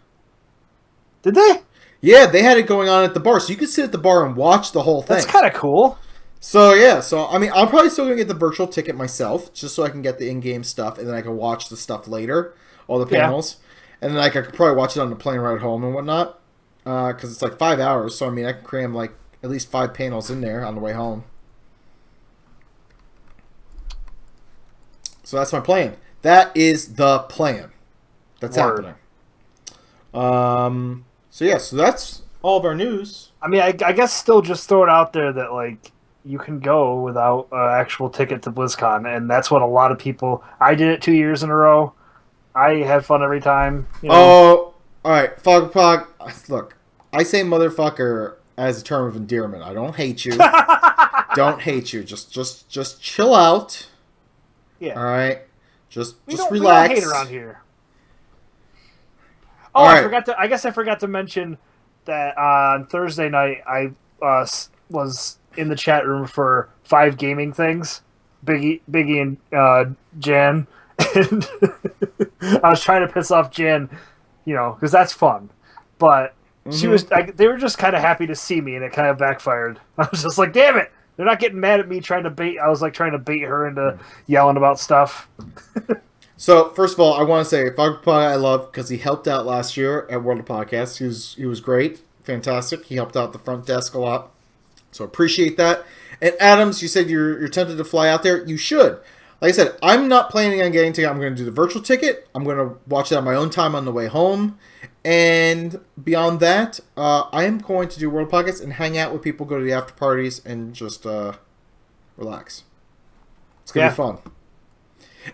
Did they? Yeah, they had it going on at the bar, so you could sit at the bar and watch the whole thing. That's kind of cool. So yeah, I'm probably still gonna get the virtual ticket myself, just so I can get the in-game stuff, and then I can watch the stuff later, all the panels, and then I could probably watch it on the plane ride home and whatnot, because it's 5 hours. So I can cram at least 5 panels in there on the way home. So that's my plan. That is the plan. That's happening. So yeah, so that's all of our news. I guess still just throw it out there that you can go without an actual ticket to BlizzCon, and that's what a lot of people... I did it 2 years in a row. I had fun every time. Oh, alright. Fog. Look, I say motherfucker as a term of endearment. I don't hate you. Don't hate you. Just chill out. Yeah. All right. Just relax. We don't hate around here. Oh, right. I guess I forgot to mention that on Thursday night I was in the chat room for 5 gaming things. Biggie and Jan, and I was trying to piss off Jan, because that's fun. But She was like, they were just kind of happy to see me, and it kind of backfired. I was just like, damn it, they're not getting mad at me trying to bait. I was like trying to bait her into yelling about stuff. So first of all, I want to say Fog Pie I love because he helped out last year at World of Podcasts. He was great, fantastic. He helped out the front desk a lot, so appreciate that. And Adams, you said you're tempted to fly out there. You should. Like I said, I'm not planning on getting ticket. I'm going to do the virtual ticket. I'm going to watch it on my own time on the way home. And beyond that, I am going to do World Podcasts and hang out with people, go to the after parties, and just relax. It's going to be fun.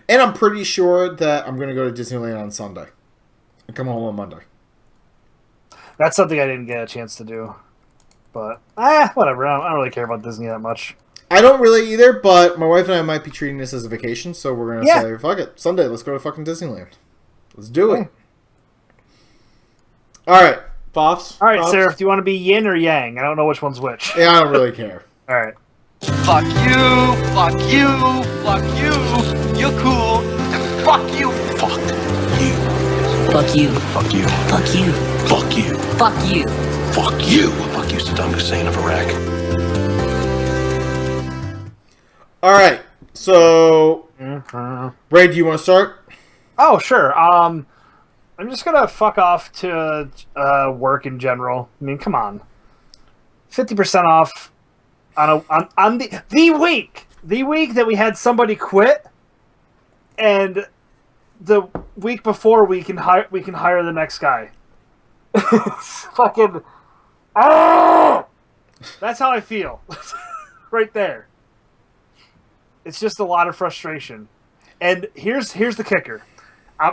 And I'm pretty sure that I'm going to go to Disneyland on Sunday and come home on Monday. That's something I didn't get a chance to do. But, whatever. I don't really care about Disney that much. I don't really either, but my wife and I might be treating this as a vacation, so we're going to say, fuck it, Sunday, let's go to fucking Disneyland. Let's do it. All right, Pops. All right, Sarah, do you want to be yin or yang? I don't know which one's which. Yeah, I don't really care. All right. Fuck you, fuck you, fuck you. You're cool. And fuck you. Fuck you. Fuck you. Fuck you. Fuck you. Fuck you. Fuck you. Fuck you. Fuck you, Saddam Hussein of Iraq. All right, so Ray, do you want to start? Oh, sure. I'm just gonna fuck off to work in general. I mean, come on, 50% off on the week that we had somebody quit, and the week before we can hire the next guy. It's fucking that's how I feel right there. It's just a lot of frustration, and here's the kicker.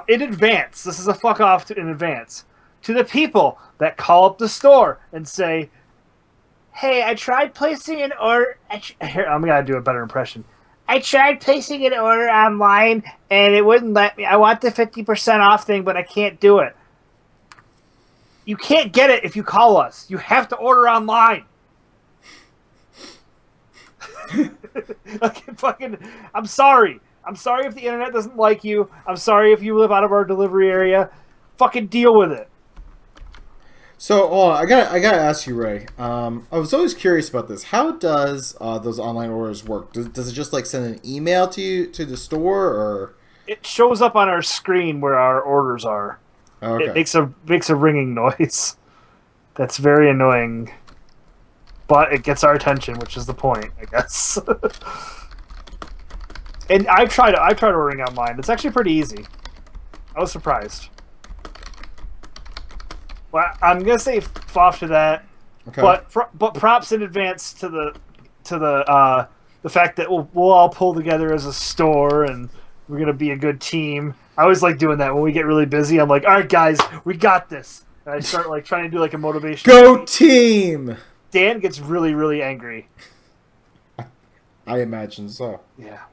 In advance, this is a fuck off in advance to the people that call up the store and say, "Hey, I tried placing an order." Here, I'm gonna do a better impression. I tried placing an order online and it wouldn't let me. I want the 50% off thing, but I can't do it. You can't get it if you call us. You have to order online. I'm sorry. I'm sorry if the internet doesn't like you. I'm sorry if you live out of our delivery area. Fucking deal with it. So, I gotta ask you, Ray. I was always curious about this. How does those online orders work? Does it just like send an email to you to the store, or it shows up on our screen where our orders are? Okay. It makes a ringing noise. That's very annoying. But it gets our attention, which is the point, I guess. And I've tried ordering online. It's actually pretty easy. I was surprised. Well, I'm gonna say off to that, okay. But props in advance to the fact that we'll all pull together as a store and we're gonna be a good team. I always like doing that when we get really busy. I'm like, all right, guys, we got this. And I start like trying to do like a motivation. Go team! Dan gets really, really angry. I imagine so. Yeah.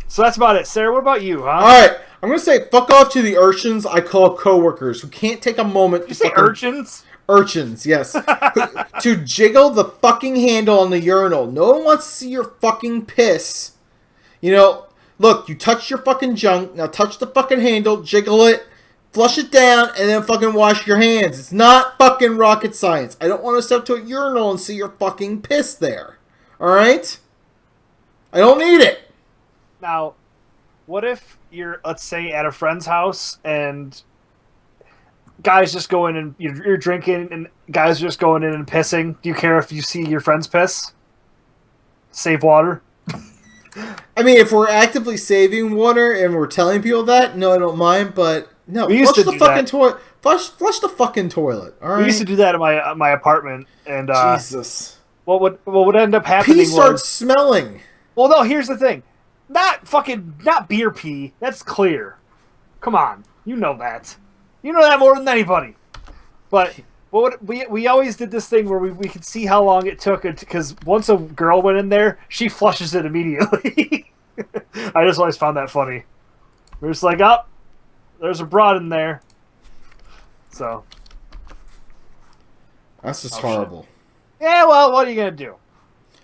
So that's about it. Sarah, what about you, huh? Alright, I'm going to say fuck off to the urchins I call coworkers who can't take a moment Did you say urchins? Urchins, yes. To jiggle the fucking handle on the urinal. No one wants to see your fucking piss. You know, look, you touched your fucking junk. Now touch the fucking handle, jiggle it, flush it down, and then fucking wash your hands. It's not fucking rocket science. I don't want to step to a urinal and see your fucking piss there. Alright? I don't need it. Now, what if you're, let's say, at a friend's house and guys just go in and you're drinking and guys are just going in and pissing? Do you care if you see your friends piss? Save water? I mean, if we're actively saving water and we're telling people that, no, I don't mind, but no, flush the fucking toilet. Flush the fucking toilet, all right? We used to do that in my apartment, and Jesus. What would end up happening pee starts smelling. Well, no, here's the thing. Not beer pee. That's clear. Come on. You know that. You know that more than anybody. But we always did this thing where we could see how long it took, because once a girl went in there, she flushes it immediately. I just always found that funny. We're just like, oh, there's a broad in there. So. That's just horrible. Shit. Yeah, well, what are you going to do?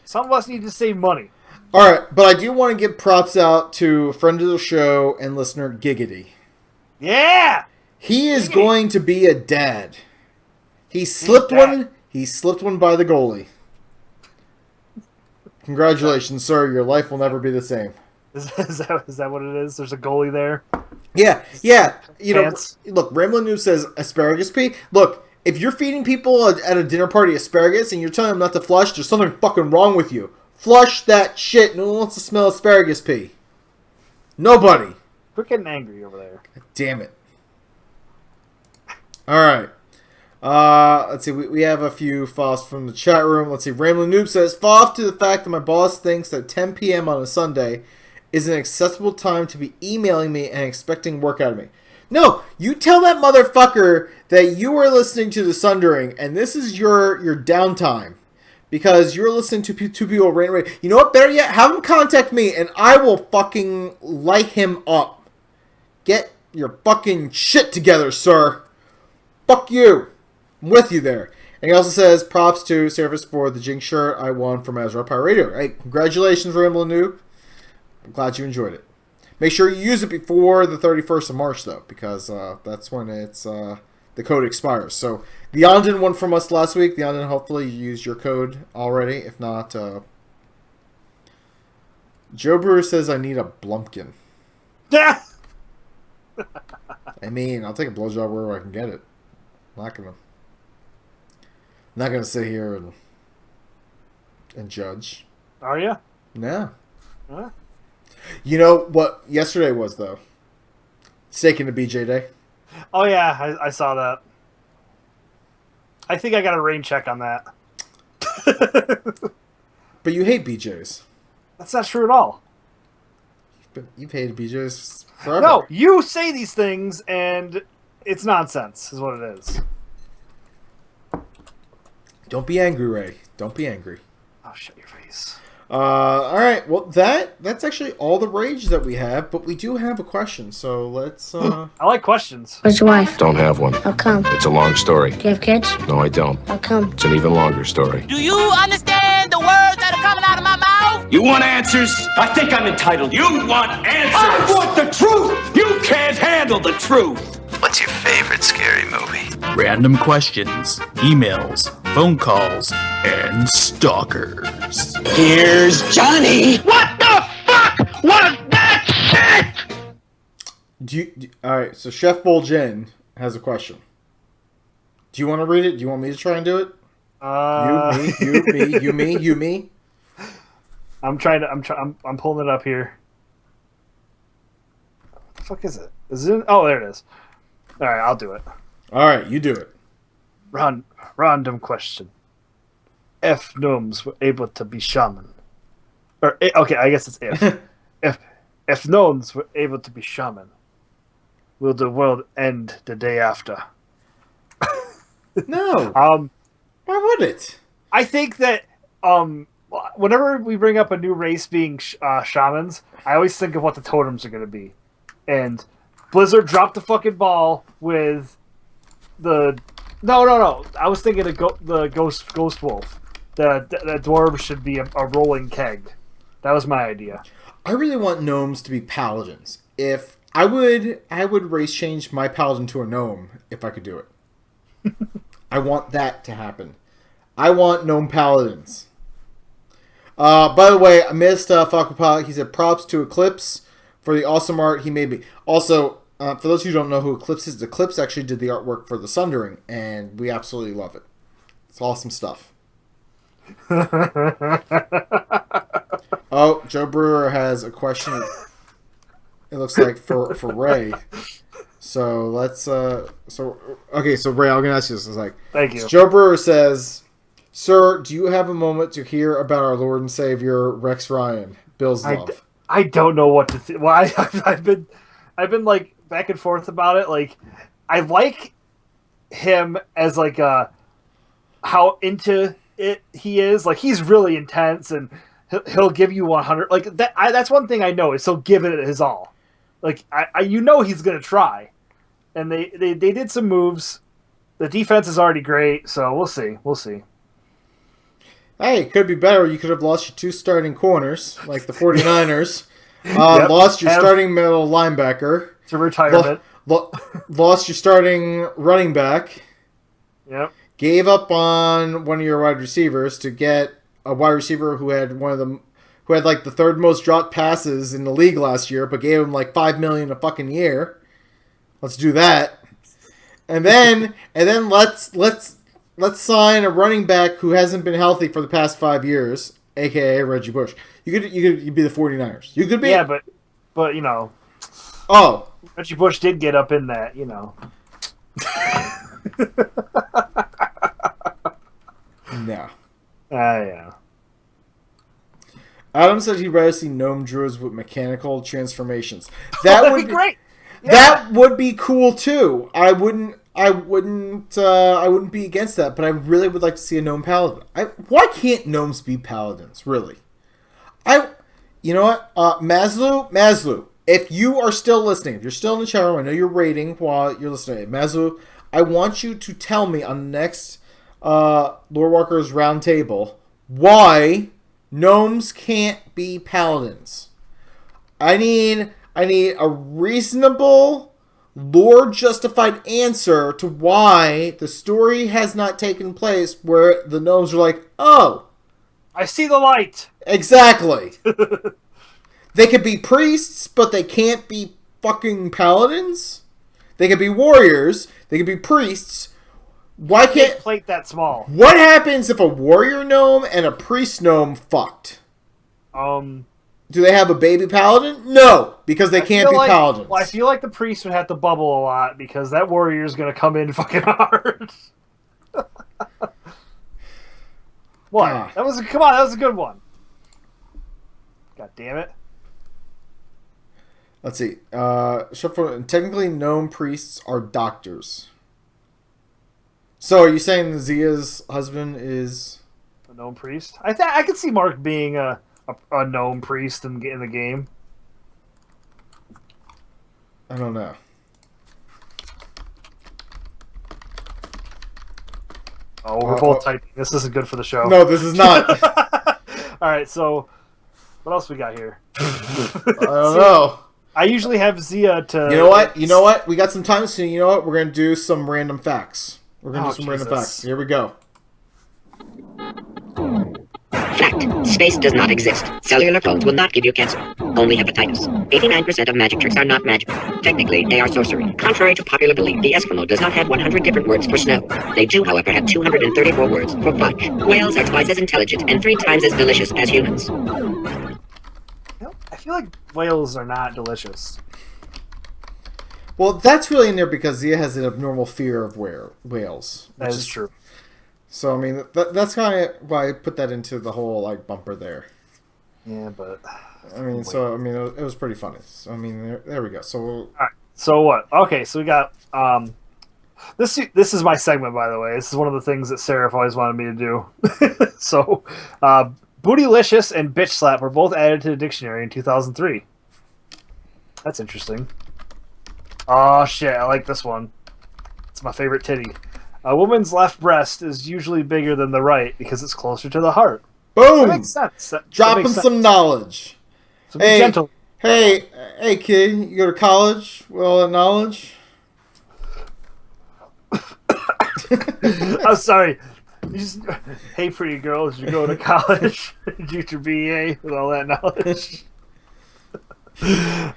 Some of us need to save money. All right, but I do want to give props out to a friend of the show and listener, Giggity. Yeah! He is going to be a dad. He slipped one. He slipped one by the goalie. Congratulations, sir. Your life will never be the same. Is that what it is? There's a goalie there? Yeah. You know, look, Ramblin' Noob says asparagus pee. Look, if you're feeding people at a dinner party asparagus and you're telling them not to flush, there's something fucking wrong with you. Flush that shit. No one wants to smell asparagus pee. Nobody. We're getting angry over there. God damn it. All right. Let's see. We have a few thoughts from the chat room. Let's see. Ramblin' Noob says, fall off to the fact that my boss thinks that 10 p.m. on a Sunday is an acceptable time to be emailing me and expecting work out of me. No, you tell that motherfucker that you are listening to the Sundering and this is your downtime because you're listening to two people rant. You know what? Better yet, have him contact me and I will fucking light him up. Get your fucking shit together, sir. Fuck you. I'm with you there. And he also says, props to Service for the Jinx shirt I won from Azure Pirate Radio. Hey, congratulations, Ramblin' Noob. I'm glad you enjoyed it. Make sure you use it before the 31st of March, though, because that's when it's the code expires. So, the Ondin one from us last week. The Ondin, hopefully you used your code already. If not, Joe Brewer says I need a Blumpkin. Yeah. I mean, I'll take a blowjob wherever I can get it. I'm not gonna sit here and judge. Are you? No. Huh? You know what yesterday was, though? Steak into BJ Day. Oh, yeah. I saw that. I think I got a rain check on that. But you hate BJ's. That's not true at all. You've hated BJ's forever. No, you say these things, and it's nonsense, is what it is. Don't be angry, Ray. Don't be angry. Oh, shut your face. All right. Well, that's actually all the rage that we have, but we do have a question. So let's. I like questions. Where's your wife? Don't have one. How come? It's a long story. Do you have kids? No, I don't. How come? It's an even longer story. Do you understand the words that are coming out of my mouth? You want answers? I think I'm entitled. You want answers? I want the truth! You can't handle the truth! What's your favorite scary movie? Random questions, emails, phone calls, and stalkers. Here's Johnny! What the fuck was that shit? All right. So Chef Boljen has a question. Do you want to read it? Do you want me to try and do it? You, me. I'm pulling it up here. What the fuck is it? Is it? Oh, there it is. All right, I'll do it. All right, you do it. Random question. If gnomes were able to be shaman, okay, I guess it's if. if gnomes were able to be shaman, will the world end the day after? No. Why would it? I think that whenever we bring up a new race being shamans, I always think of what the totems are going to be, and Blizzard dropped the fucking ball with the. No. I was thinking the ghost wolf. The dwarves should be a rolling keg. That was my idea. I really want gnomes to be paladins. If I would race change my paladin to a gnome if I could do it. I want that to happen. I want gnome paladins. By the way, I missed Falcon. He said props to Eclipse for the awesome art he made me. Also, for those who don't know who Eclipse is, Eclipse actually did the artwork for the Sundering, and we absolutely love it. It's awesome stuff. Oh, Joe Brewer has a question. It looks like for Ray. So let's so Ray, I'm gonna ask you this. It's like, thank you. So Joe Brewer says, "Sir, do you have a moment to hear about our Lord and Savior Rex Ryan, Bill's love?" I don't know what to think. Well, I've been like back and forth about it. Like, I like him as like how into it he is. Like, he's really intense and he'll give you 100. Like that. That's one thing I know is he'll give it his all. Like he's gonna try. And they did some moves. The defense is already great, so we'll see. Hey, it could be better. You could have lost your 2 starting corners, like the 49ers. Lost your starting middle linebacker. To retirement. lost your starting running back. Yep. Gave up on one of your wide receivers to get a wide receiver who had like the third most dropped passes in the league last year, but gave him like $5 million a fucking year. Let's do that. And then let's sign a running back who hasn't been healthy for the past 5 years, aka Reggie Bush. You'd be the 49ers. You could be. Yeah, but you know. Oh. Reggie Bush did get up in that, you know. No. Yeah. Adam said he'd rather see gnome druids with mechanical transformations. That would be great. Yeah. That would be cool too. I wouldn't be against that, but I really would like to see a gnome paladin. Why can't gnomes be paladins? Really? You know what? Maslu, if you are still listening, if you're still in the chat room, I know you're rating while you're listening. Maslu, I want you to tell me on the next Lore Walkers Roundtable why gnomes can't be paladins. I need a reasonable, lore-justified answer to why the story has not taken place where the gnomes are like, oh, I see the light. Exactly. They could be priests, but they can't be fucking paladins. They could be warriors. They could be priests. Why can't plate that small? What happens if a warrior gnome and a priest gnome fucked? Do they have a baby paladin? No, because they can't be paladins. Well, I feel like the priest would have to bubble a lot because that warrior is going to come in fucking hard. What? That was a good one. God damn it. Let's see. Technically, gnome priests are doctors. So, are you saying Zia's husband is a gnome priest? I could see Mark being a gnome priest in the game. I don't know. Oh, we're both typing. This isn't good for the show. No, this is not. All right, so what else we got here? I don't know. I usually have Zia to... You know what? We got some time, so you know what? We're going to do some random facts. Random facts. Here we go. Fact. Space does not exist. Cellular phones will not give you cancer. Only hepatitis. 89% of magic tricks are not magic. Technically, they are sorcery. Contrary to popular belief, the Eskimo does not have 100 different words for snow. They do, however, have 234 words for fudge. Whales are twice as intelligent and 3 times as delicious as humans. I feel like whales are not delicious. Well, that's really in there because Zia has an abnormal fear of whales. That is true. So, I mean, that's kind of why I put that into the whole, like, bumper there. Yeah, but... I mean, it was pretty funny. So, I mean, there we go. So, all right. So what? Okay, so we got... This is my segment, by the way. This is one of the things that Seraph always wanted me to do. So, Bootylicious and Bitch Slap were both added to the dictionary in 2003. That's interesting. Oh, shit, I like this one. It's my favorite titty. A woman's left breast is usually bigger than the right because it's closer to the heart. Boom! That makes sense. Dropping some knowledge. So be gentle. Hey, kid, you go to college with all that knowledge? I'm sorry. Hey, pretty girls, you go to college, get your BA with all that knowledge.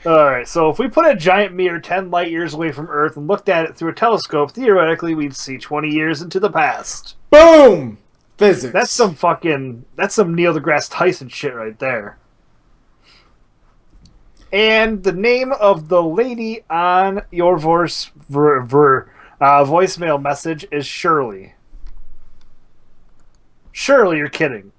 Alright, so if we put a giant mirror 10 light years away from Earth and looked at it through a telescope, theoretically we'd see 20 years into the past. Boom! Physics. That's some Neil deGrasse Tyson shit right there. And the name of the lady on your voicemail message is Shirley. Surely you're kidding.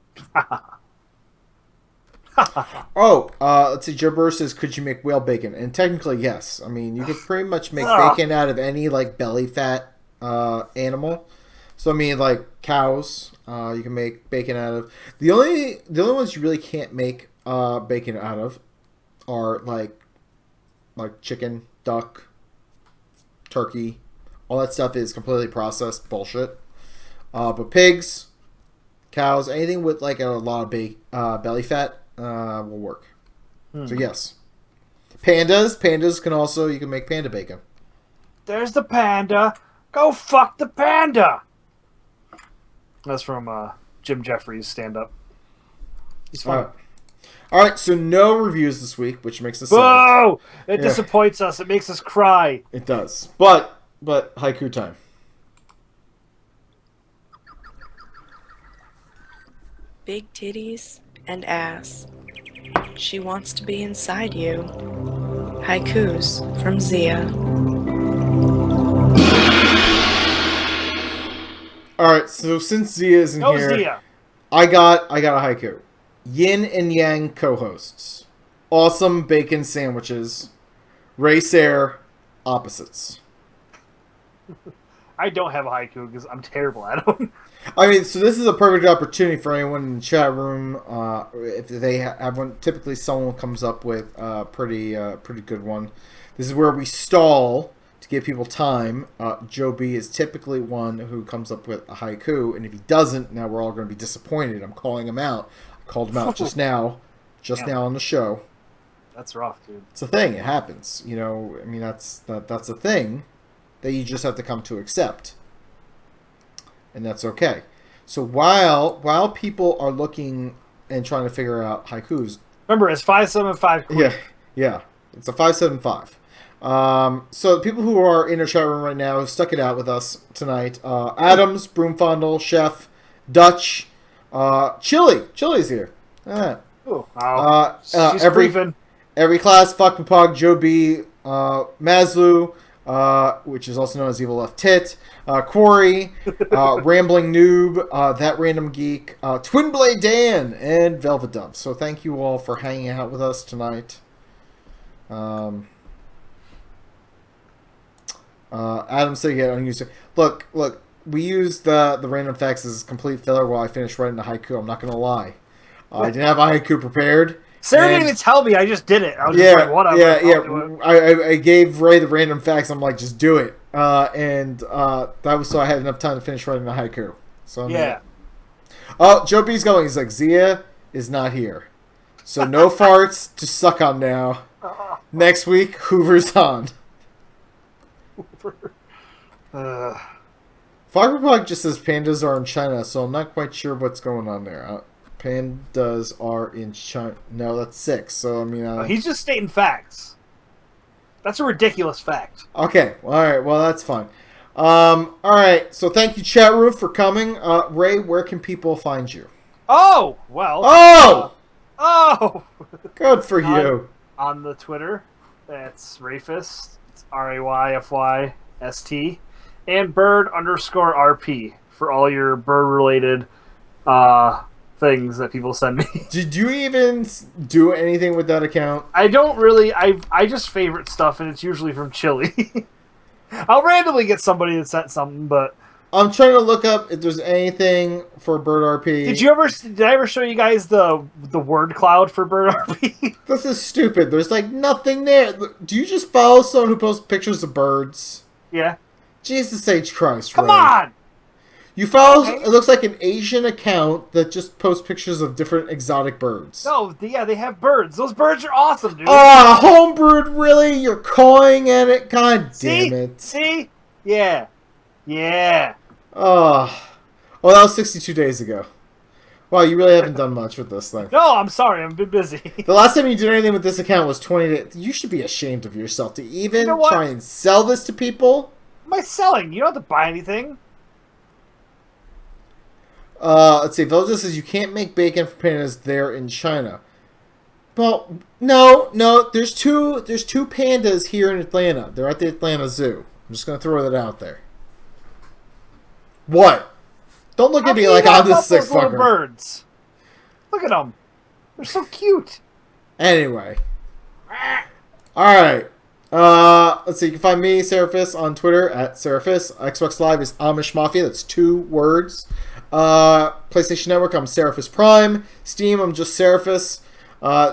Let's see. Joe Burr says, could you make whale bacon? And technically, yes. I mean, you could pretty much make bacon out of any, like, belly fat animal. So, I mean, like, cows, you can make bacon out of. The only ones you really can't make bacon out of are, like chicken, duck, turkey. All that stuff is completely processed bullshit. But pigs, cows, anything with, like, a lot of belly fat, will work. So yes. Pandas can also, you can make panda bacon. There's the panda. Go fuck the panda. That's from Jim Jeffries' stand-up. He's fun. All right, so no reviews this week, which makes us sad. Whoa! It disappoints us. It makes us cry. It does. But haiku time. Big titties and ass. She wants to be inside you. Haikus from Zia. All right, so since Zia isn't here, Zia. I got a haiku. Yin and Yang co-hosts. Awesome bacon sandwiches. Ray Cer, opposites. I don't have a haiku because I'm terrible at them. I mean, so this is a perfect opportunity for anyone in the chat room. If they have one, typically someone comes up with a pretty good one. This is where we stall to give people time. Joe B is typically one who comes up with a haiku, and if he doesn't, now we're all going to be disappointed. I'm calling him out. I called him out just now on the show. That's rough, dude. It's a thing. It happens. You know, I mean, that's a thing that you just have to come to accept. And that's okay. So while people are looking and trying to figure out haikus, remember it's 575. Yeah, it's a 575. So the people who are in our chat room right now who stuck it out with us tonight: Adams, Broomfondle, Chef, Dutch, Chili's here. She's every class, fuck Pog, Joe B, Maslu. Which is also known as Evil Left Tit, Quarry, Rambling Noob, That Random Geek, Twin Blade Dan, and Velvet Dove. So thank you all for hanging out with us tonight. Adam said, "Yeah, unused." Look. We used the random facts as complete filler while I finished writing the haiku. I'm not gonna lie, I didn't have a haiku prepared. Sarah didn't even tell me. I just did it. I was just like, whatever. Yeah. I gave Ray the random facts. I'm like, just do it. And that was so I had enough time to finish writing the haiku. So Oh, Joe B's going. He's like, Zia is not here. So no farts to suck on now. Next week, Hoover's on. Foggerpog just says pandas are in China, so I'm not quite sure what's going on there. Pandas are in China. No, that's 6. So I mean, he's just stating facts. That's a ridiculous fact. Okay, all right. Well, that's fine. All right. So thank you, chat room, for coming. Ray, where can people find you? Oh well. Good for you. On the Twitter, that's Rayfist. It's RAYFYST, and bird_RP for all your bird-related things that people send me. Did you even do anything with that account? I don't really. I just favorite stuff, and it's usually from Chile. I'll randomly get somebody that sent something, but I'm trying to look up if there's anything for Bird RP. Did I ever show you guys the word cloud for Bird RP? This is stupid. There's like nothing there. Do you just follow someone who posts pictures of birds? Yeah. Jesus H. Christ, Come Ray. on! You follow, it looks like an Asian account that just posts pictures of different exotic birds. No, they have birds. Those birds are awesome, dude. Homebrewed, really? You're cawing at it? God damn it. See? Yeah. Yeah. Oh, that was 62 days ago. Wow, you really haven't done much with this thing. No, I'm sorry. I've been busy. The last time you did anything with this account was 20 days. You should be ashamed of yourself to even try and sell this to people. What am I selling? You don't have to buy anything. Let's see. Velja says you can't make bacon for pandas there in China. Well, no. There's two pandas here in Atlanta. They're at the Atlanta Zoo. I'm just gonna throw that out there. What? Don't look at me like I'm this sick fucker. Little birds. Look at them. They're so cute. Anyway. All right. Let's see. You can find me, Seraphis, on Twitter at Seraphis. Xbox Live is Amish Mafia. That's 2 words. PlayStation Network, I'm Seraphis Prime. Steam, I'm just Seraphis.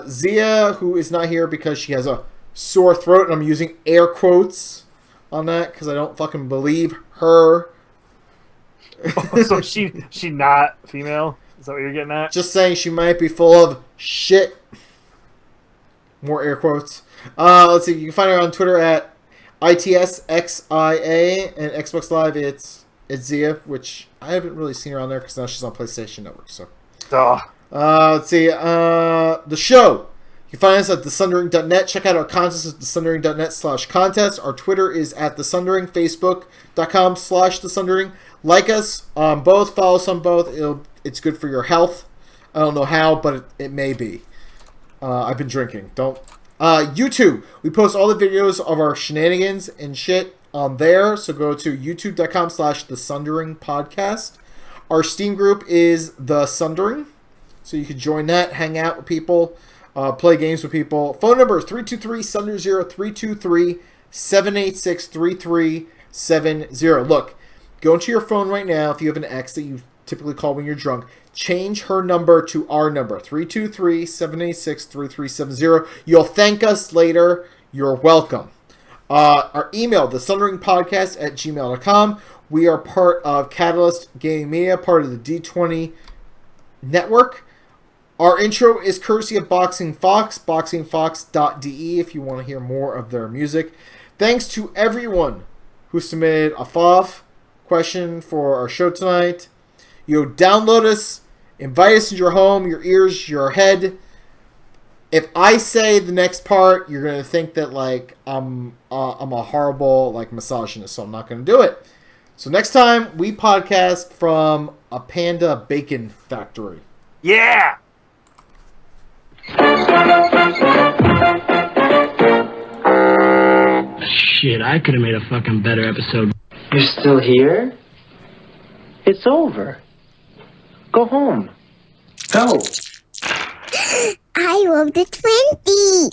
Zia, who is not here because she has a sore throat, and I'm using air quotes on that because I don't fucking believe her. So she not female? Is that what you're getting at? Just saying she might be full of shit. More air quotes. Let's see. You can find her on Twitter at ITSXIA, and Xbox Live, it's Zia, which I haven't really seen her on there because now she's on PlayStation Network. So, let's see. The show. You can find us at thesundering.net. Check out our contests at thesundering.net/contest. Our Twitter is at thesundering. Facebook.com/thesundering. Like us on both. Follow us on both. It's good for your health. I don't know how, but it may be. I've been drinking. YouTube. We post all the videos of our shenanigans and shit on there. So go to youtube.com/thesundering podcast. Our Steam group is The Sundering. So you can join that, hang out with people. Play games with people. Phone number is 323-SUNDER-0, 323-786-3370. Look, go into your phone right now if you have an ex that you typically call when you're drunk. Change her number to our number, 323-786-3370. You'll thank us later. You're welcome. Our email, thesunderingpodcast@gmail.com. We are part of Catalyst Gaming Media, part of the D20 Network. Our intro is courtesy of Boxing Fox, boxingfox.de if you want to hear more of their music. Thanks to everyone who submitted a FOV question for our show tonight. You download us, invite us into your home, your ears, your head. If I say the next part, you're going to think that like I'm a horrible like misogynist, so I'm not going to do it. So next time we podcast from a panda bacon factory. Yeah! Shit, I could have made a fucking better episode. You're still here? It's over. Go home. Go. I love the 20.